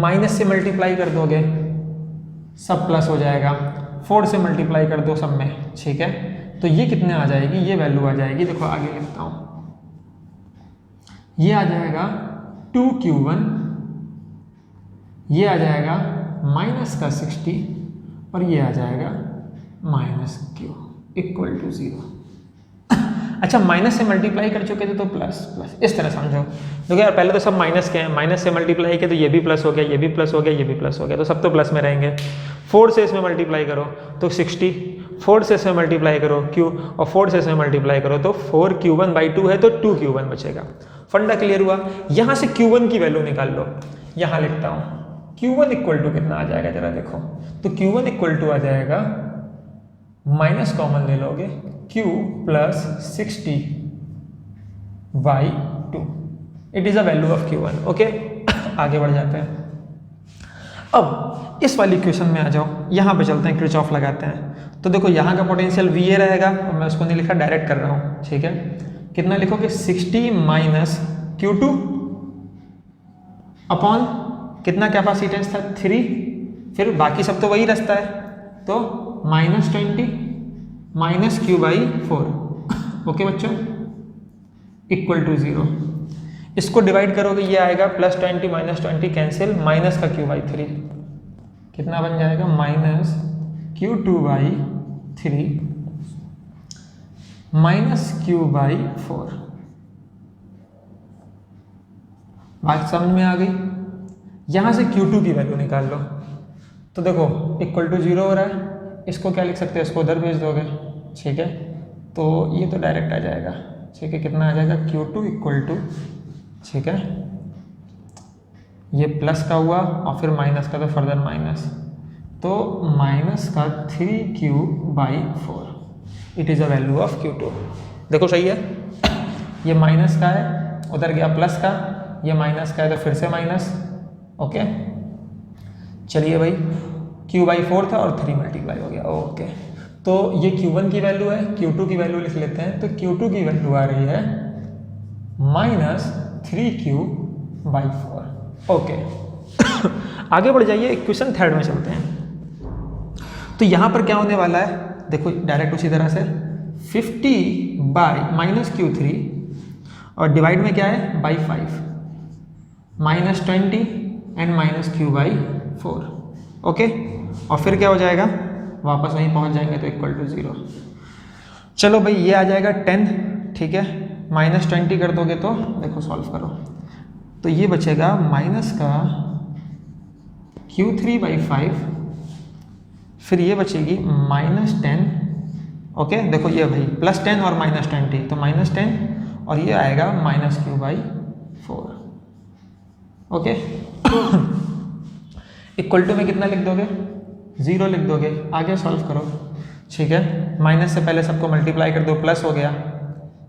माइनस से मल्टीप्लाई कर दोगे सब प्लस हो जाएगा, 4 से मल्टीप्लाई कर दो सब में, ठीक है, तो ये कितने आ जाएगी, ये वैल्यू आ जाएगी। देखो आगे लिखता हूँ, ये आ जाएगा 2Q1, ये आ जाएगा माइनस का 60, और ये आ जाएगा -Q इक्वल टू 0। अच्छा, माइनस से मल्टीप्लाई कर चुके थे तो प्लस प्लस, इस तरह समझो। देखो यार पहले तो सब माइनस के हैं, माइनस से मल्टीप्लाई किया तो ये भी प्लस हो गया, ये भी प्लस हो गया, ये भी प्लस हो गया, तो सब तो प्लस में रहेंगे। 4 से इसमें मल्टीप्लाई करो तो 60, 4 से इसमें मल्टीप्लाई करो Q, और 4 से इसमें मल्टीप्लाई करो तो 4Q1/2 है, तो 2Q1 बचेगा। फंडा क्लियर हुआ। यहाँ से Q1 की वैल्यू निकाल लो, यहाँ लिखता हूँ Q1 इक्वल टू कितना आ जाएगा जरा देखो, तो Q1 इक्वल टू आ जाएगा, माइनस कॉमन ले लोगे, Q + 60/2, it is a value of Q1। Okay, आगे बढ़ जाते हैं। अब इस वाली इक्वेशन में आ जाओ, यहाँ पे चलते हैं, किरचॉफ लगाते हैं। तो देखो यहाँ का पोटेंशियल VA रहेगा, और मैं उसको नहीं लिखा, डायरेक्ट कर रहा हूँ, ठीक है। कितना लिखोगे 60 - Q2 अपॉन कितना कैपेसिटेंस था 3, फिर बाकी सब तो वही रास्ता है, तो -20 - Q/4। ओके बच्चों, इक्वल टू 0। इसको डिवाइड करोगे ये आएगा +20 - 20 कैंसिल, माइनस का Q/3 कितना बन जाएगा -Q2/3 -Q/4। बात समझ में आ गई। यहाँ से Q2 की वैल्यू निकाल लो, तो देखो इक्वल टू 0 हो रहा है, इसको क्या लिख सकते हैं, इसको उधर भेज दोगे, ठीक है, तो ये तो डायरेक्ट आ जाएगा, ठीक है। कितना आ जाएगा Q2 इक्वल टू, ठीक है, ये प्लस का हुआ और फिर माइनस का, तो फर्दर माइनस, तो माइनस का 3Q/4, it is a value of Q2। देखो सही है, ये माइनस का है, उधर गया प्लस का, ये माइनस का है तो फिर से माइनस। ओके, चलिए भाई, Q/4 था और 3 मल्टीप्लाई हो गया। ओके, तो ये Q1 की वैल्यू है, Q2 की वैल्यू लिख लेते हैं, तो Q2 की वैल्यू आ रही है -3Q/4। ओके, आगे बढ़ जाइए, इक्वेशन 3 में चलते हैं। तो यहाँ पर क्या होने वाला है, देखो डायरेक्ट उसी तरह से 50 बाई माइनस Q3 और डिवाइड में क्या है बाई 5 -20 एंड -Q/4 ओके। और फिर क्या हो जाएगा, वापस वहीं पहुंच जाएंगे तो इक्वल टू 0। चलो भाई ये आ जाएगा 10, ठीक है, -20 कर दोगे तो देखो सॉल्व करो तो ये बचेगा माइनस का Q3/5, फिर ये बचेगी -10 ओके। देखो ये भाई +10 और -20 तो -10 और ये आएगा -Q/4 ओके। इक्वल टू में कितना लिख दोगे, 0 लिख दोगे, आगे सॉल्व करो, ठीक है। माइनस से पहले सबको मल्टीप्लाई कर दो, प्लस हो गया,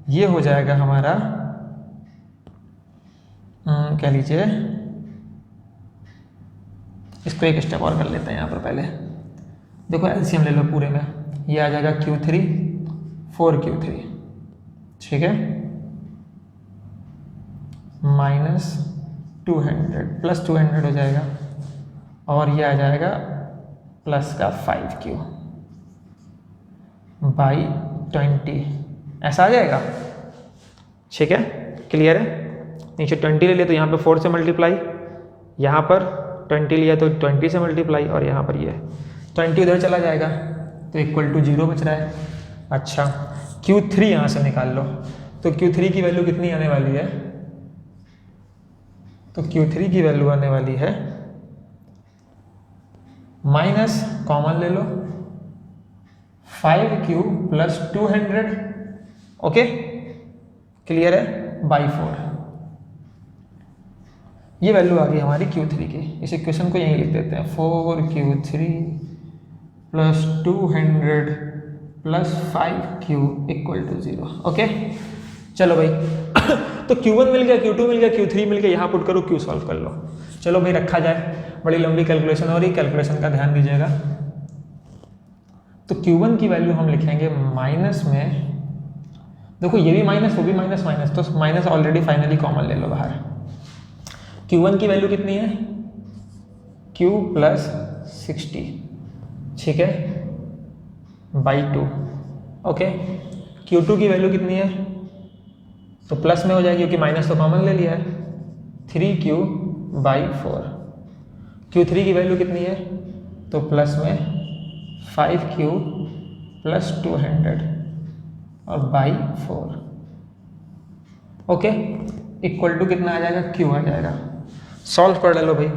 ये हो जाएगा हमारा कह लीजिए, इसको एक स्टेप और कर लेते हैं यहाँ पर पहले। देखो एलसीएम ले लो पूरे में, ये आ जाएगा Q3 4Q3, ठीक है, -200 + 200 हो जाएगा और ये आ जाएगा प्लस का 5Q/20 ऐसा आ जाएगा, ठीक है, क्लियर है। नीचे 20 ले लिया तो यहाँ पे 4 से मल्टीप्लाई, यहाँ पर 20 लिया तो 20 से मल्टीप्लाई और यहाँ पर ये 20 उधर चला जाएगा तो इक्वल टू 0 बच रहा है। अच्छा Q3 यहाँ से निकाल लो तो Q3 की वैल्यू कितनी आने वाली है, तो Q3 की वैल्यू आने वाली है माइनस कॉमन ले लो 5Q + 200 ओके, क्लियर है, बाई 4। ये वैल्यू आ गई हमारी Q3 की। इस इक्वेशन को यहीं लिख देते हैं 4Q3 + 200 + 5Q = 0 ओके। चलो भाई तो Q1 मिल गया, Q2 मिल गया, Q3 मिल गया, यहाँ पुट करो, Q सॉल्व कर लो। चलो भाई रखा जाए, बड़ी लंबी कैलकुलेशन हो रही, कैलकुलेशन का ध्यान दीजिएगा। तो Q1 की वैल्यू हम लिखेंगे माइनस में, देखो ये भी माइनस वो भी माइनस, तो माइनस ऑलरेडी फाइनली कॉमन ले लो बाहर। Q1 की वैल्यू कितनी है, Q + 60, ठीक है, बाई 2 ओके। Q2 की वैल्यू कितनी है, तो प्लस में हो जाएगी क्योंकि माइनस तो कॉमन ले लिया है, 3Q/4। Q3 की वैल्यू कितनी है, तो प्लस में 5Q + 200 और बाई 4 ओके, इक्वल टू कितना आ जाएगा, Q आ जाएगा। सॉल्व कर लो भाई,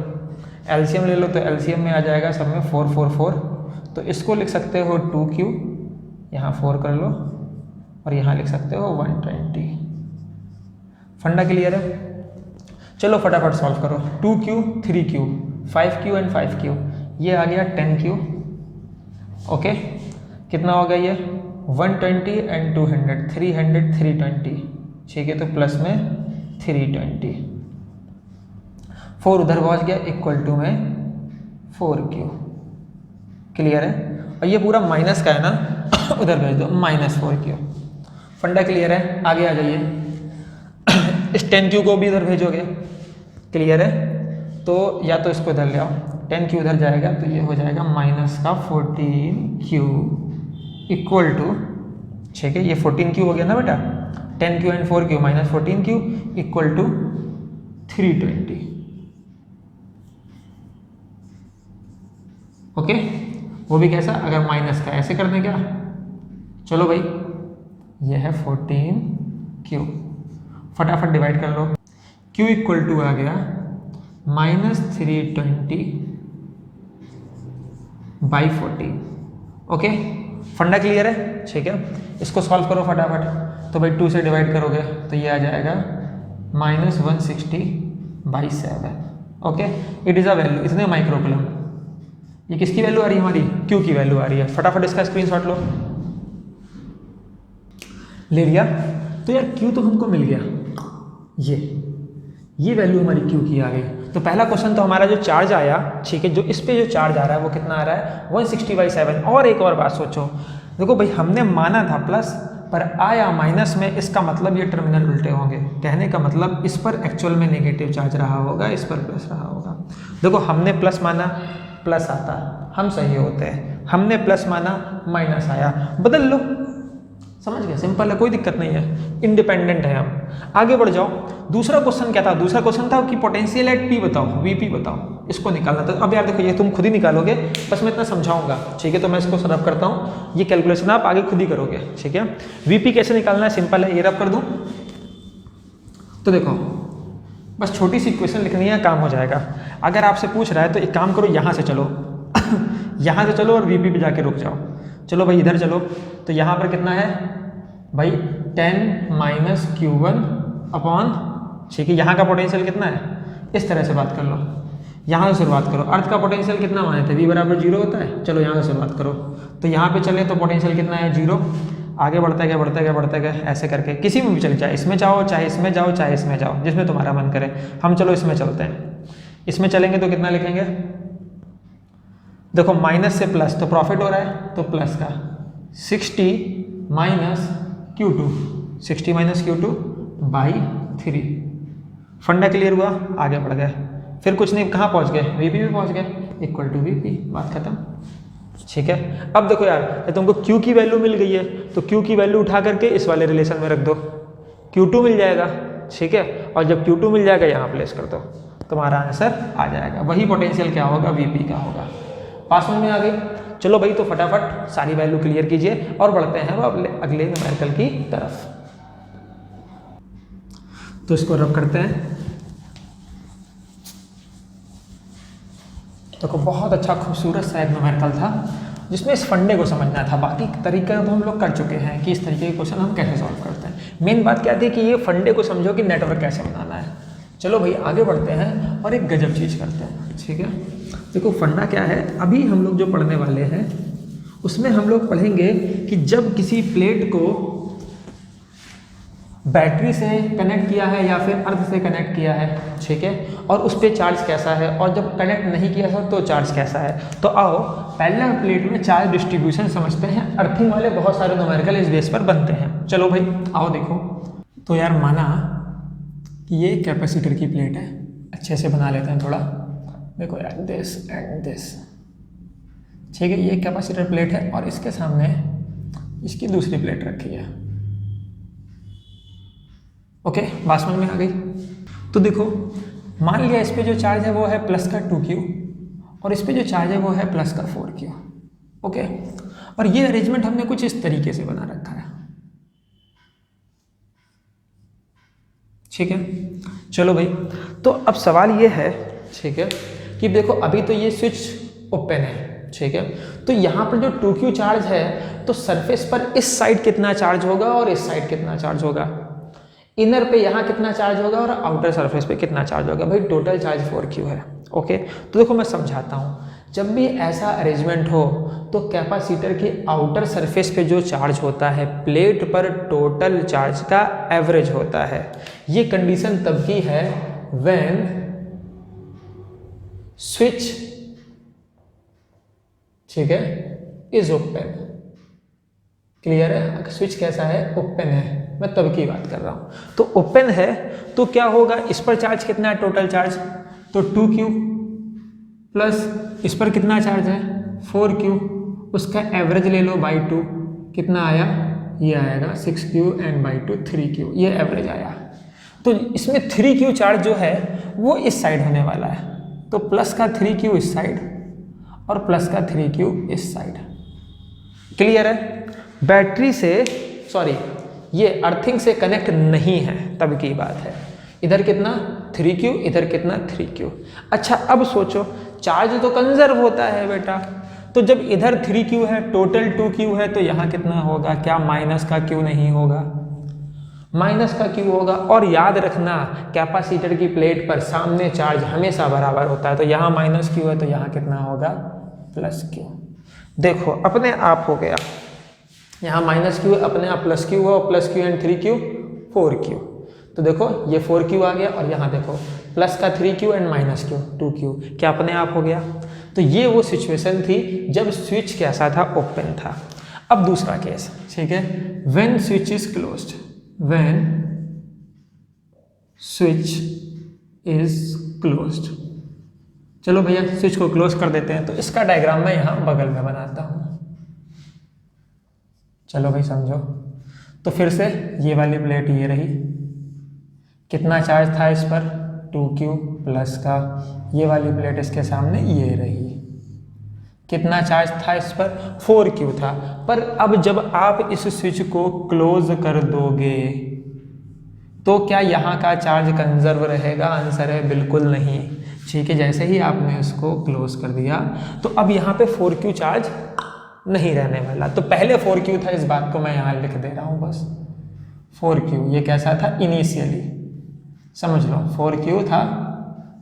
एलसीएम ले लो तो एलसीएम में आ जाएगा सब में 4 4 4, तो इसको लिख सकते हो 2Q, यहाँ 4 कर लो और यहाँ लिख सकते हो 120। फंडा क्लियर है। चलो फटाफट सॉल्व करो, 2Q 3Q 5Q and 5Q, ये आ गया 10Q ओके। कितना हो गया ये 120 एंड 200 300 320, ठीक है, तो प्लस में 320, 4 उधर पहुँच गया, इक्वल टू में 4Q, क्लियर है। और ये पूरा माइनस का है ना उधर भेज दो, -4Q। फंडा क्लियर है, आगे आ जाइए। इस 10Q को भी इधर भेजोगे, क्लियर है, तो या तो इसको इधर ले आओ, 10Q उधर जाएगा तो ये हो जाएगा -14Q इक्वल टू, ठीक है, ये 14Q हो गया ना बेटा, 10Q and 4Q -14Q equal to 320 okay. वो भी कैसा, अगर माइनस का ऐसे कर दें क्या, चलो भाई ये है 14Q, फटाफट डिवाइड कर लो, Q इक्वल टू आ गया -320/14 ओके। फंडा क्लियर है, ठीक है। इसको सॉल्व करो फटाफट, तो भाई 2 से डिवाइड करोगे तो ये आ जाएगा -160/7 okay. It is a value, इतने माइक्रोकुलम। ये किसकी वैल्यू आ रही है हमारी, Q की वैल्यू आ रही है। फटाफट इसका स्क्रीनशॉट लो, ले लिया, तो यार Q तो हमको मिल गया, ये वैल्यू हमारी Q की आ गई। तो पहला क्वेश्चन तो हमारा जो चार्ज आया, ठीक है, जो इस पे जो चार्ज आ रहा है वो कितना आ रहा है 160/7। और एक और बात सोचो, देखो भाई हमने माना था प्लस पर आया माइनस में, इसका मतलब ये टर्मिनल उल्टे होंगे। कहने का मतलब इस पर एक्चुअल में नेगेटिव चार्ज रहा होगा, इस पर प्लस रहा होगा। देखो हमने प्लस माना, प्लस आता, हम सही होते हैं, हमने प्लस माना, माइनस आया, बदल लो, समझ गए, सिंपल है, कोई दिक्कत नहीं है, इंडिपेंडेंट है हम। आगे बढ़ जाओ। दूसरा क्वेश्चन क्या था? दूसरा क्वेश्चन था कि पोटेंशियल एट पी बताओ, वीपी बताओ, इसको निकालना था। अब यार देखो ये तुम खुद ही निकालोगे, बस मैं इतना समझाऊंगा, ठीक है? तो मैं इसको रब करता हूँ, ये कैलकुलेशन आप आगे खुद ही करोगे, ठीक है? वीपी कैसे निकालना है, सिंपल है, ये रब कर दूँ तो देखो बस छोटी सी इक्वेशन लिखनी है, काम हो जाएगा। अगर आपसे पूछ रहा है तो एक काम करो, यहाँ से चलो यहाँ से चलो और वीपी पे जाके रुक जाओ। चलो भाई इधर चलो, तो यहाँ पर कितना है भाई 10 माइनस Q1 अपॉन, ठीक है? यहाँ का पोटेंशियल कितना है, इस तरह से बात कर लो, यहाँ से शुरुआत करो। अर्थ का पोटेंशियल कितना माने थे, V बराबर 0 होता है। चलो यहाँ से शुरुआत करो, तो यहाँ पे चले तो पोटेंशियल कितना है 0, आगे बढ़ते गए बढ़ते गए बढ़ते गए ऐसे करके, किसी में भी चले, चाहे इसमें जाओ चाहे इसमें जाओ चाहे इसमें जाओ, जिसमें तुम्हारा मन करे। हम चलो इसमें चलते हैं, इसमें चलेंगे तो कितना लिखेंगे, देखो माइनस से प्लस तो प्रॉफिट हो रहा है, तो प्लस का 60 minus Q2, 60 minus Q2 by 3। फंडा क्लियर हुआ, आगे बढ़ गए, फिर कुछ नहीं, कहाँ पहुँच गए, वीपी में पहुँच गए, इक्वल टू वीपी, बात खत्म, ठीक है? अब देखो यार, तुमको Q की वैल्यू मिल गई है, तो Q की वैल्यू उठा करके इस वाले रिलेशन में रख दो, Q2 मिल जाएगा, ठीक है? और जब Q2 मिल जाएगा यहाँ प्लेस कर दो, तुम्हारा आंसर आ जाएगा। वही पोटेंशियल क्या होगा, वीपी का होगा। पास में आ गई। चलो भाई, तो फटाफट सारी वैल्यू क्लियर कीजिए और बढ़ते हैं वो अगले न्यूमेरिकल की तरफ। तो इसको रब करते हैं। देखो बहुत अच्छा खूबसूरत सा एक न्यूमेरिकल था, जिसमें इस फंडे को समझना था। बाकी तरीके तो हम लोग कर चुके हैं कि इस तरीके के क्वेश्चन हम कैसे सॉल्व करते हैं। मेन बात क्या थी कि ये फंडे को समझो कि नेटवर्क कैसे बनाना है। चलो भाई आगे बढ़ते हैं और एक गजब चीज़ करते हैं, ठीक है? देखो फंडा क्या है, अभी हम लोग जो पढ़ने वाले हैं उसमें हम लोग पढ़ेंगे कि जब किसी प्लेट को बैटरी से कनेक्ट किया है या फिर अर्थ से कनेक्ट किया है, ठीक है? और उस पर चार्ज कैसा है, और जब कनेक्ट नहीं किया है तो चार्ज कैसा है। तो आओ पहले प्लेट में चार्ज डिस्ट्रीब्यूशन समझते हैं। अर्थिंग वाले बहुत सारे न्यूमेरिकल इस बेस पर बनते हैं। चलो भाई आओ देखो। तो यार माना कि ये कैपेसिटर की प्लेट है, अच्छे से बना लेते हैं थोड़ा। देखो यार दिस एंड दिस, ठीक है? ये कैपेसिटर प्लेट है और इसके सामने इसकी दूसरी प्लेट रखी है। ओके, बात समझ में आ गई? तो देखो मान लिया इस पे जो चार्ज है वो है प्लस का 2Q और इस पे जो चार्ज है वो है प्लस का 4Q। ओके, और ये अरेंजमेंट हमने कुछ इस तरीके से बना रखा है, ठीक है? चलो भाई, तो अब सवाल ये है, ठीक है, कि देखो अभी तो ये स्विच ओपन है, ठीक है? तो यहाँ पर जो 2Q चार्ज है तो सरफेस पर इस साइड कितना चार्ज होगा और इस साइड कितना चार्ज होगा, इनर पे यहाँ कितना चार्ज होगा और आउटर सरफेस पे कितना चार्ज होगा। भाई टोटल चार्ज 4Q है। ओके, तो देखो मैं समझाता हूँ। जब भी ऐसा अरेंजमेंट हो तो कैपेसिटर के आउटर सरफेस पे जो चार्ज होता है प्लेट पर टोटल चार्ज का एवरेज होता है। ये कंडीशन तब की है व्हेन स्विच, ठीक है, इज ओपन। क्लियर है? स्विच कैसा है, ओपन है, मैं तब की बात कर रहा हूँ। तो ओपन है तो क्या होगा, इस पर चार्ज कितना है, टोटल चार्ज तो 2Q प्लस इस पर कितना चार्ज है 4Q, उसका एवरेज ले लो बाई 2, कितना आया, ये आएगा 6Q एंड बाई 2 3Q, ये एवरेज आया। तो इसमें 3Q चार्ज जो है वो इस साइड होने वाला है, तो प्लस का 3Q इस साइड और प्लस का 3Q इस साइड। क्लियर है? बैटरी से, सॉरी, ये अर्थिंग से कनेक्ट नहीं है तब की बात है। इधर कितना 3Q, इधर कितना 3Q। अच्छा अब सोचो, चार्ज तो कंजर्व होता है बेटा, तो जब इधर 3Q है टोटल 2Q है तो यहाँ कितना होगा, क्या माइनस का Q नहीं होगा, माइनस का Q होगा। और याद रखना कैपेसिटर की प्लेट पर सामने चार्ज हमेशा बराबर होता है, तो यहाँ माइनस Q है तो यहाँ कितना होगा प्लस Q। देखो अपने आप हो गया, यहाँ माइनस Q अपने आप प्लस Q हो, plus Q and 3Q 4Q। तो देखो ये 4Q आ गया और यहाँ देखो प्लस का 3Q and minus Q 2Q, क्या अपने आप हो गया। तो ये वो सिचुएशन थी जब स्विच कैसा था, ओपन था। अब दूसरा केस, ठीक है, when switch is closed, when switch is closed. चलो भैया स्विच को क्लोज कर देते हैं, तो इसका डायग्राम मैं यहाँ बगल में बनाता हूँ। चलो भाई समझो। तो फिर से ये वाली प्लेट ये रही, कितना चार्ज था इस पर 2q प्लस का, ये वाली प्लेट इसके सामने ये रही, कितना चार्ज था इस पर 4q था। पर अब जब आप इस स्विच को क्लोज कर दोगे तो क्या यहाँ का चार्ज कंजर्व रहेगा? आंसर है बिल्कुल नहीं। ठीक है, जैसे ही आपने इसको क्लोज कर दिया तो अब यहाँ पे 4q चार्ज नहीं रहने वाला। तो पहले 4q था, इस बात को मैं यहाँ लिख दे रहा हूँ बस। 4q ये कैसा था इनिशियली, समझ लो 4q था,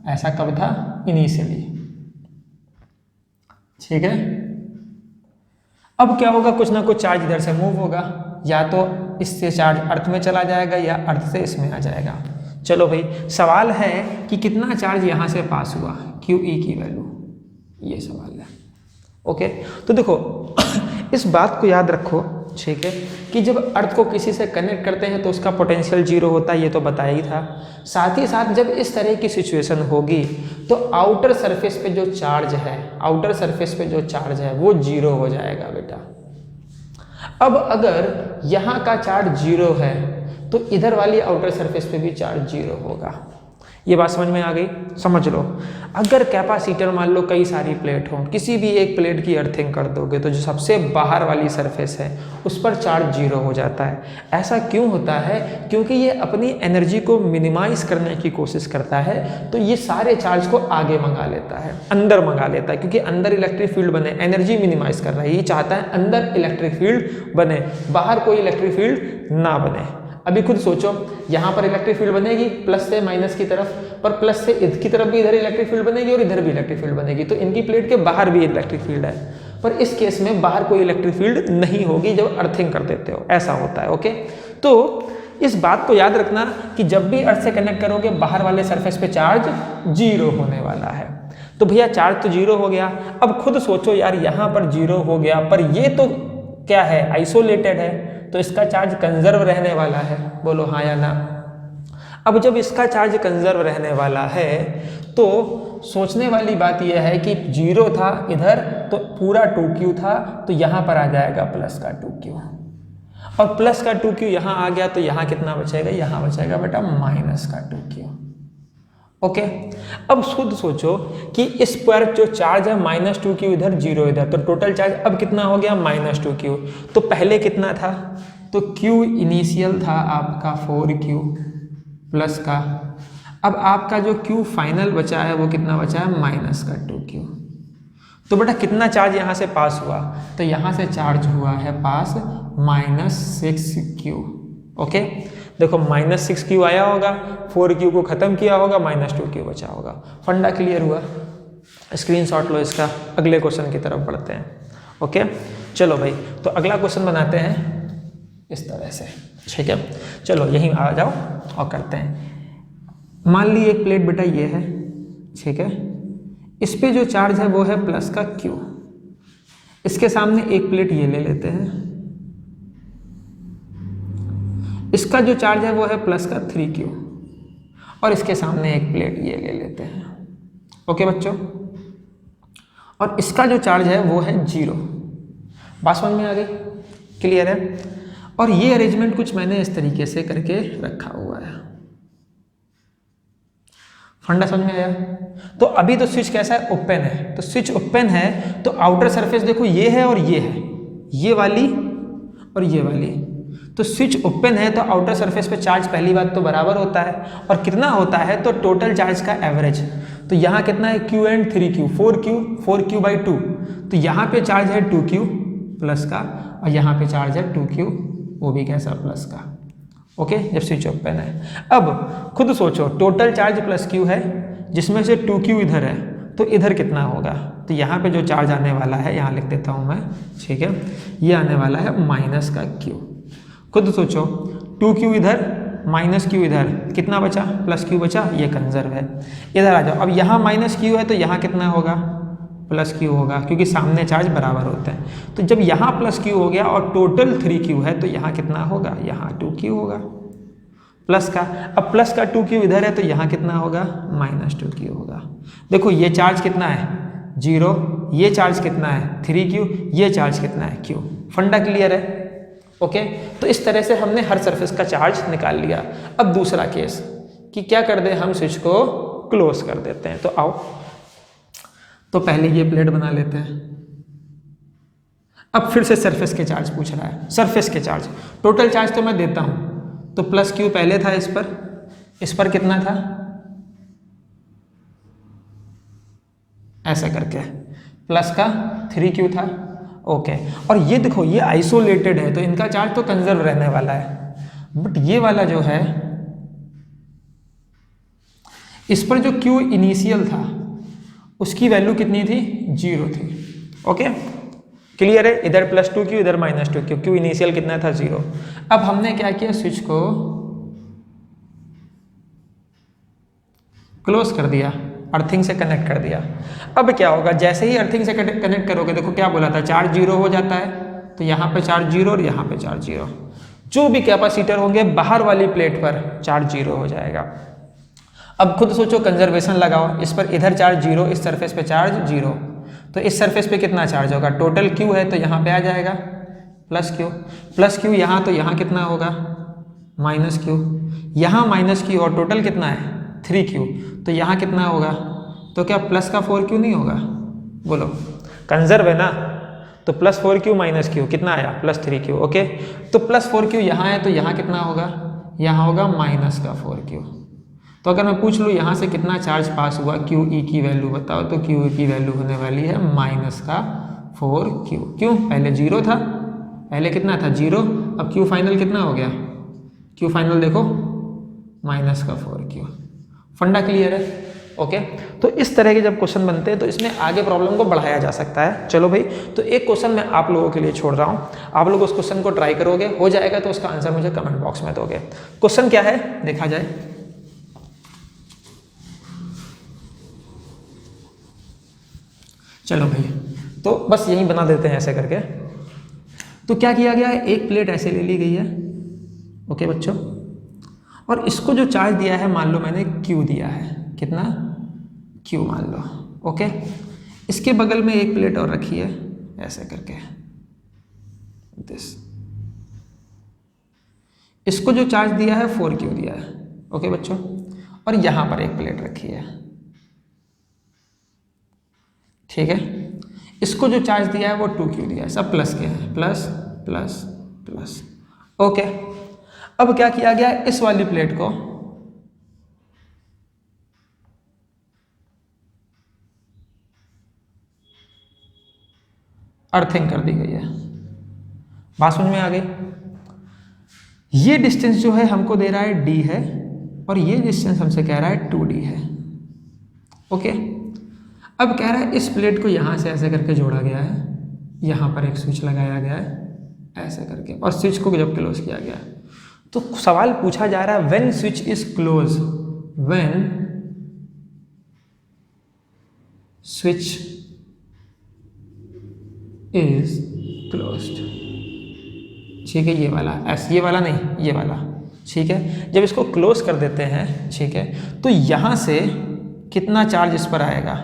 ऐसा कब था? इनिशियली। ठीक है, अब क्या होगा, कुछ ना कुछ चार्ज इधर से मूव होगा, या तो इससे चार्ज अर्थ में चला जाएगा या अर्थ से इसमें आ जाएगा। चलो भाई, सवाल है कि कितना चार्ज यहाँ से पास हुआ, QE की वैल्यू, ये सवाल है। ओके, तो देखो इस बात को याद रखो, ठीक है, कि जब अर्थ को किसी से कनेक्ट करते हैं तो उसका पोटेंशियल 0 होता है, ये तो बताया ही था। साथ ही साथ जब इस तरह की सिचुएशन होगी तो आउटर सरफेस पे जो चार्ज है, आउटर सरफेस पे जो चार्ज है वो 0 हो जाएगा बेटा। अब अगर यहाँ का चार्ज 0 है तो इधर वाली आउटर सरफेस पे भी चार्ज 0 होगा। ये बात समझ में आ गई? समझ लो, अगर कैपेसिटर मान लो कई सारी प्लेट हो, किसी भी एक प्लेट की अर्थिंग कर दोगे तो जो सबसे बाहर वाली सरफेस है उस पर चार्ज 0 हो जाता है। ऐसा क्यों होता है? क्योंकि ये अपनी एनर्जी को मिनिमाइज करने की कोशिश करता है, तो ये सारे चार्ज को आगे मंगा लेता है, अंदर मंगा लेता है, क्योंकि अंदर इलेक्ट्रिक फील्ड बने, एनर्जी मिनिमाइज कर रहा है, ये चाहता है अंदर इलेक्ट्रिक फील्ड बने, बाहर कोई इलेक्ट्रिक फील्ड ना बने। अभी खुद सोचो, यहाँ पर इलेक्ट्रिक फील्ड बनेगी प्लस से माइनस की तरफ, पर प्लस से इधर की तरफ भी इधर इलेक्ट्रिक फील्ड बनेगी और इधर भी इलेक्ट्रिक फील्ड बनेगी, तो इनकी प्लेट के बाहर भी इलेक्ट्रिक फील्ड है। पर इस केस में बाहर कोई इलेक्ट्रिक फील्ड नहीं होगी जब अर्थिंग कर देते हो, ऐसा होता है। ओके, तो इस बात को याद रखना कि जब भी अर्थ से कनेक्ट करोगे बाहर वाले सरफेस पे चार्ज 0 होने वाला है। तो भैया चार्ज तो 0 हो गया, अब खुद सोचो यार, यहाँ पर 0 हो गया, पर ये तो क्या है, आइसोलेटेड है, तो इसका चार्ज कंजर्व रहने वाला है। बोलो हाँ या ना। अब जब इसका चार्ज कंजर्व रहने वाला है तो सोचने वाली बात यह है कि 0 था इधर तो पूरा 2q था, तो यहाँ पर आ जाएगा प्लस का 2q, और प्लस का 2q यहाँ आ गया तो यहाँ कितना बचेगा, यहाँ बचेगा बेटा माइनस का 2q। ओके, अब खुद सोचो कि इस पर जो चार्ज है -2q इधर, 0 इधर, तो टोटल चार्ज अब कितना हो गया -2q। तो पहले कितना था, तो q इनिशियल था आपका 4q प्लस का, अब आपका जो q फाइनल बचा है वो कितना बचा है, माइनस का 2q। तो बेटा कितना चार्ज यहाँ से पास हुआ, तो यहाँ से चार्ज हुआ है पास -6q। ओके, देखो -6q आया होगा, 4q को ख़त्म किया होगा, -2q बचा होगा। फंडा क्लियर हुआ? स्क्रीनशॉट लो इसका, अगले क्वेश्चन की तरफ बढ़ते हैं। ओके, चलो भाई, तो अगला क्वेश्चन बनाते हैं इस तरह से, ठीक है। चलो यहीं आ जाओ और करते हैं। मान ली एक प्लेट बेटा ये है, ठीक है, इस पे जो चार्ज है वो है प्लस का q, इसके सामने एक प्लेट ये ले लेते हैं, इसका जो चार्ज है वो है प्लस का 3q, और इसके सामने एक प्लेट ये ले लेते हैं। ओके बच्चों, और इसका जो चार्ज है वो है 0। बात समझ में आ गई? क्लियर है? और ये अरेंजमेंट कुछ मैंने इस तरीके से करके रखा हुआ है। फंडा समझ में आया? तो अभी तो स्विच कैसा है, ओपन है, तो स्विच ओपन है तो आउटर सरफेस देखो ये है और ये है, ये वाली और ये वाली। तो स्विच ओपन है तो आउटर सरफेस पे चार्ज पहली बात तो बराबर होता है, और कितना होता है, तो टोटल चार्ज का एवरेज। तो यहाँ कितना है, q एंड 3q, 4q/2, तो यहाँ पे चार्ज है 2q प्लस का, और यहाँ पे चार्ज है 2q, वो भी कैसा, प्लस का। ओके, जब स्विच ओपन है। अब खुद सोचो, टोटल चार्ज प्लस q है, जिसमें से 2q इधर है, तो इधर कितना होगा, तो यहाँ पे जो चार्ज आने वाला है, यहाँ लिख देता हूँ मैं, ठीक है, ये आने वाला है माइनस का q। खुद सोचो, 2q इधर -q इधर, कितना बचा, प्लस q बचा, ये कंजर्व है। इधर आ जाओ, अब यहाँ -q है तो यहाँ कितना होगा, प्लस q होगा, क्योंकि सामने चार्ज बराबर होते हैं। तो जब यहाँ प्लस q हो गया और टोटल 3q है तो यहाँ कितना होगा, यहाँ 2q होगा प्लस का। अब प्लस का 2q इधर है तो यहाँ कितना होगा, -2q होगा। देखो ये चार्ज कितना है, 0, ये चार्ज कितना है 3q, ये चार्ज कितना है q। फंडा क्लियर है? ओके, तो इस तरह से हमने हर सरफेस का चार्ज निकाल लिया। अब दूसरा केस कि क्या कर दे, हम स्विच को क्लोज कर देते हैं। तो आओ, तो पहले ये प्लेट बना लेते हैं। अब फिर से सरफेस के चार्ज पूछ रहा है, सरफेस के चार्ज। टोटल चार्ज तो मैं देता हूं, तो प्लस क्यू पहले था, इस पर कितना था, ऐसा करके प्लस का 3Q था। ओके, और ये देखो ये आइसोलेटेड है तो इनका चार्ज तो कंजर्व रहने वाला है, बट ये वाला जो है इस पर जो Q इनिशियल था उसकी वैल्यू कितनी थी, 0 थी। ओके, क्लियर है, इधर +2Q इधर -2Q, Q इनिशियल कितना था, 0। अब हमने क्या किया, स्विच को क्लोज कर दिया, अर्थिंग से कनेक्ट कर दिया। अब क्या होगा, जैसे ही अर्थिंग से कनेक्ट करोगे, देखो क्या बोला था, चार्ज 0 हो जाता है, तो यहाँ पे चार्ज 0 और यहाँ पे चार्ज 0। जो भी कैपेसिटर होंगे बाहर वाली प्लेट पर चार्ज 0 हो जाएगा। अब खुद सोचो, कंजर्वेशन लगाओ, इस पर इधर चार्ज 0, इस सरफेस पे चार्ज 0, तो इस सरफेस पे कितना चार्ज होगा, टोटल Q है तो यहाँ पे आ जाएगा प्लस Q यहाँ, तो यहाँ कितना होगा -Q, यहाँ -Q और टोटल कितना है 3Q, तो यहाँ कितना होगा, तो क्या प्लस का 4Q नहीं होगा, बोलो, कंजर्व है ना, तो +4Q -Q कितना आया, +3Q। ओके, तो +4Q यहाँ है तो यहाँ कितना होगा, यहाँ होगा -4Q। तो अगर मैं पूछ लूँ यहाँ से कितना चार्ज पास हुआ, QE की वैल्यू बताओ, तो QE की वैल्यू होने वाली है -4Q। क्यों, पहले 0 था, पहले कितना था 0, अब Q फाइनल कितना हो गया, Q फाइनल देखो -4Q। फंडा क्लियर है। ओके, तो इस तरह के जब क्वेश्चन बनते हैं तो इसमें आगे प्रॉब्लम को बढ़ाया जा सकता है। चलो भाई, तो एक क्वेश्चन मैं आप लोगों के लिए छोड़ रहा हूँ, आप लोग उस क्वेश्चन को ट्राई करोगे, हो जाएगा तो उसका आंसर मुझे कमेंट बॉक्स में दोगे। क्वेश्चन क्या है देखा जाए। चलो भाई, तो बस यही बना देते हैं ऐसे करके। तो क्या किया गया है, एक प्लेट ऐसे ले ली गई है, ओके बच्चों, और इसको जो चार्ज दिया है मान लो मैंने Q दिया है, कितना Q मान लो। ओके, इसके बगल में एक प्लेट और रखी है ऐसे करके दिस, इसको जो चार्ज दिया है 4Q दिया है। ओके बच्चों, और यहाँ पर एक प्लेट रखी है, ठीक है, इसको जो चार्ज दिया है वो 2Q दिया है, सब प्लस के हैं, प्लस प्लस प्लस। ओके, अब क्या किया गया, इस वाली प्लेट को अर्थिंग कर दी गई है। बात समझ में आ गई। ये डिस्टेंस जो है हमको दे रहा है D है, और ये डिस्टेंस हमसे कह रहा है 2D है। ओके, अब कह रहा है इस प्लेट को यहाँ से ऐसे करके जोड़ा गया है, यहाँ पर एक स्विच लगाया गया है ऐसे करके, और स्विच को जब क्लोज किया गया तो सवाल पूछा जा रहा है when switch is close, when switch is closed. ठीक है, ये वाला ऐसे, ये वाला नहीं, ये वाला, ठीक है। जब इसको क्लोज कर देते हैं, ठीक है, तो यहाँ से कितना चार्ज इस पर आएगा,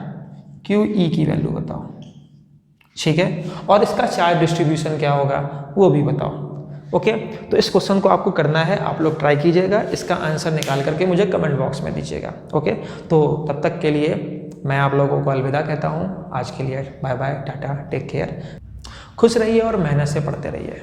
QE की वैल्यू बताओ, ठीक है, और इसका चार्ज डिस्ट्रीब्यूशन क्या होगा वो भी बताओ। ओके, तो इस क्वेश्चन को आपको करना है, आप लोग ट्राई कीजिएगा, इसका आंसर निकाल करके मुझे कमेंट बॉक्स में दीजिएगा। ओके, तो तब तक के लिए मैं आप लोगों को अलविदा कहता हूँ, आज के लिए bye bye, tata, take care, खुश रहिए और मेहनत से पढ़ते रहिए।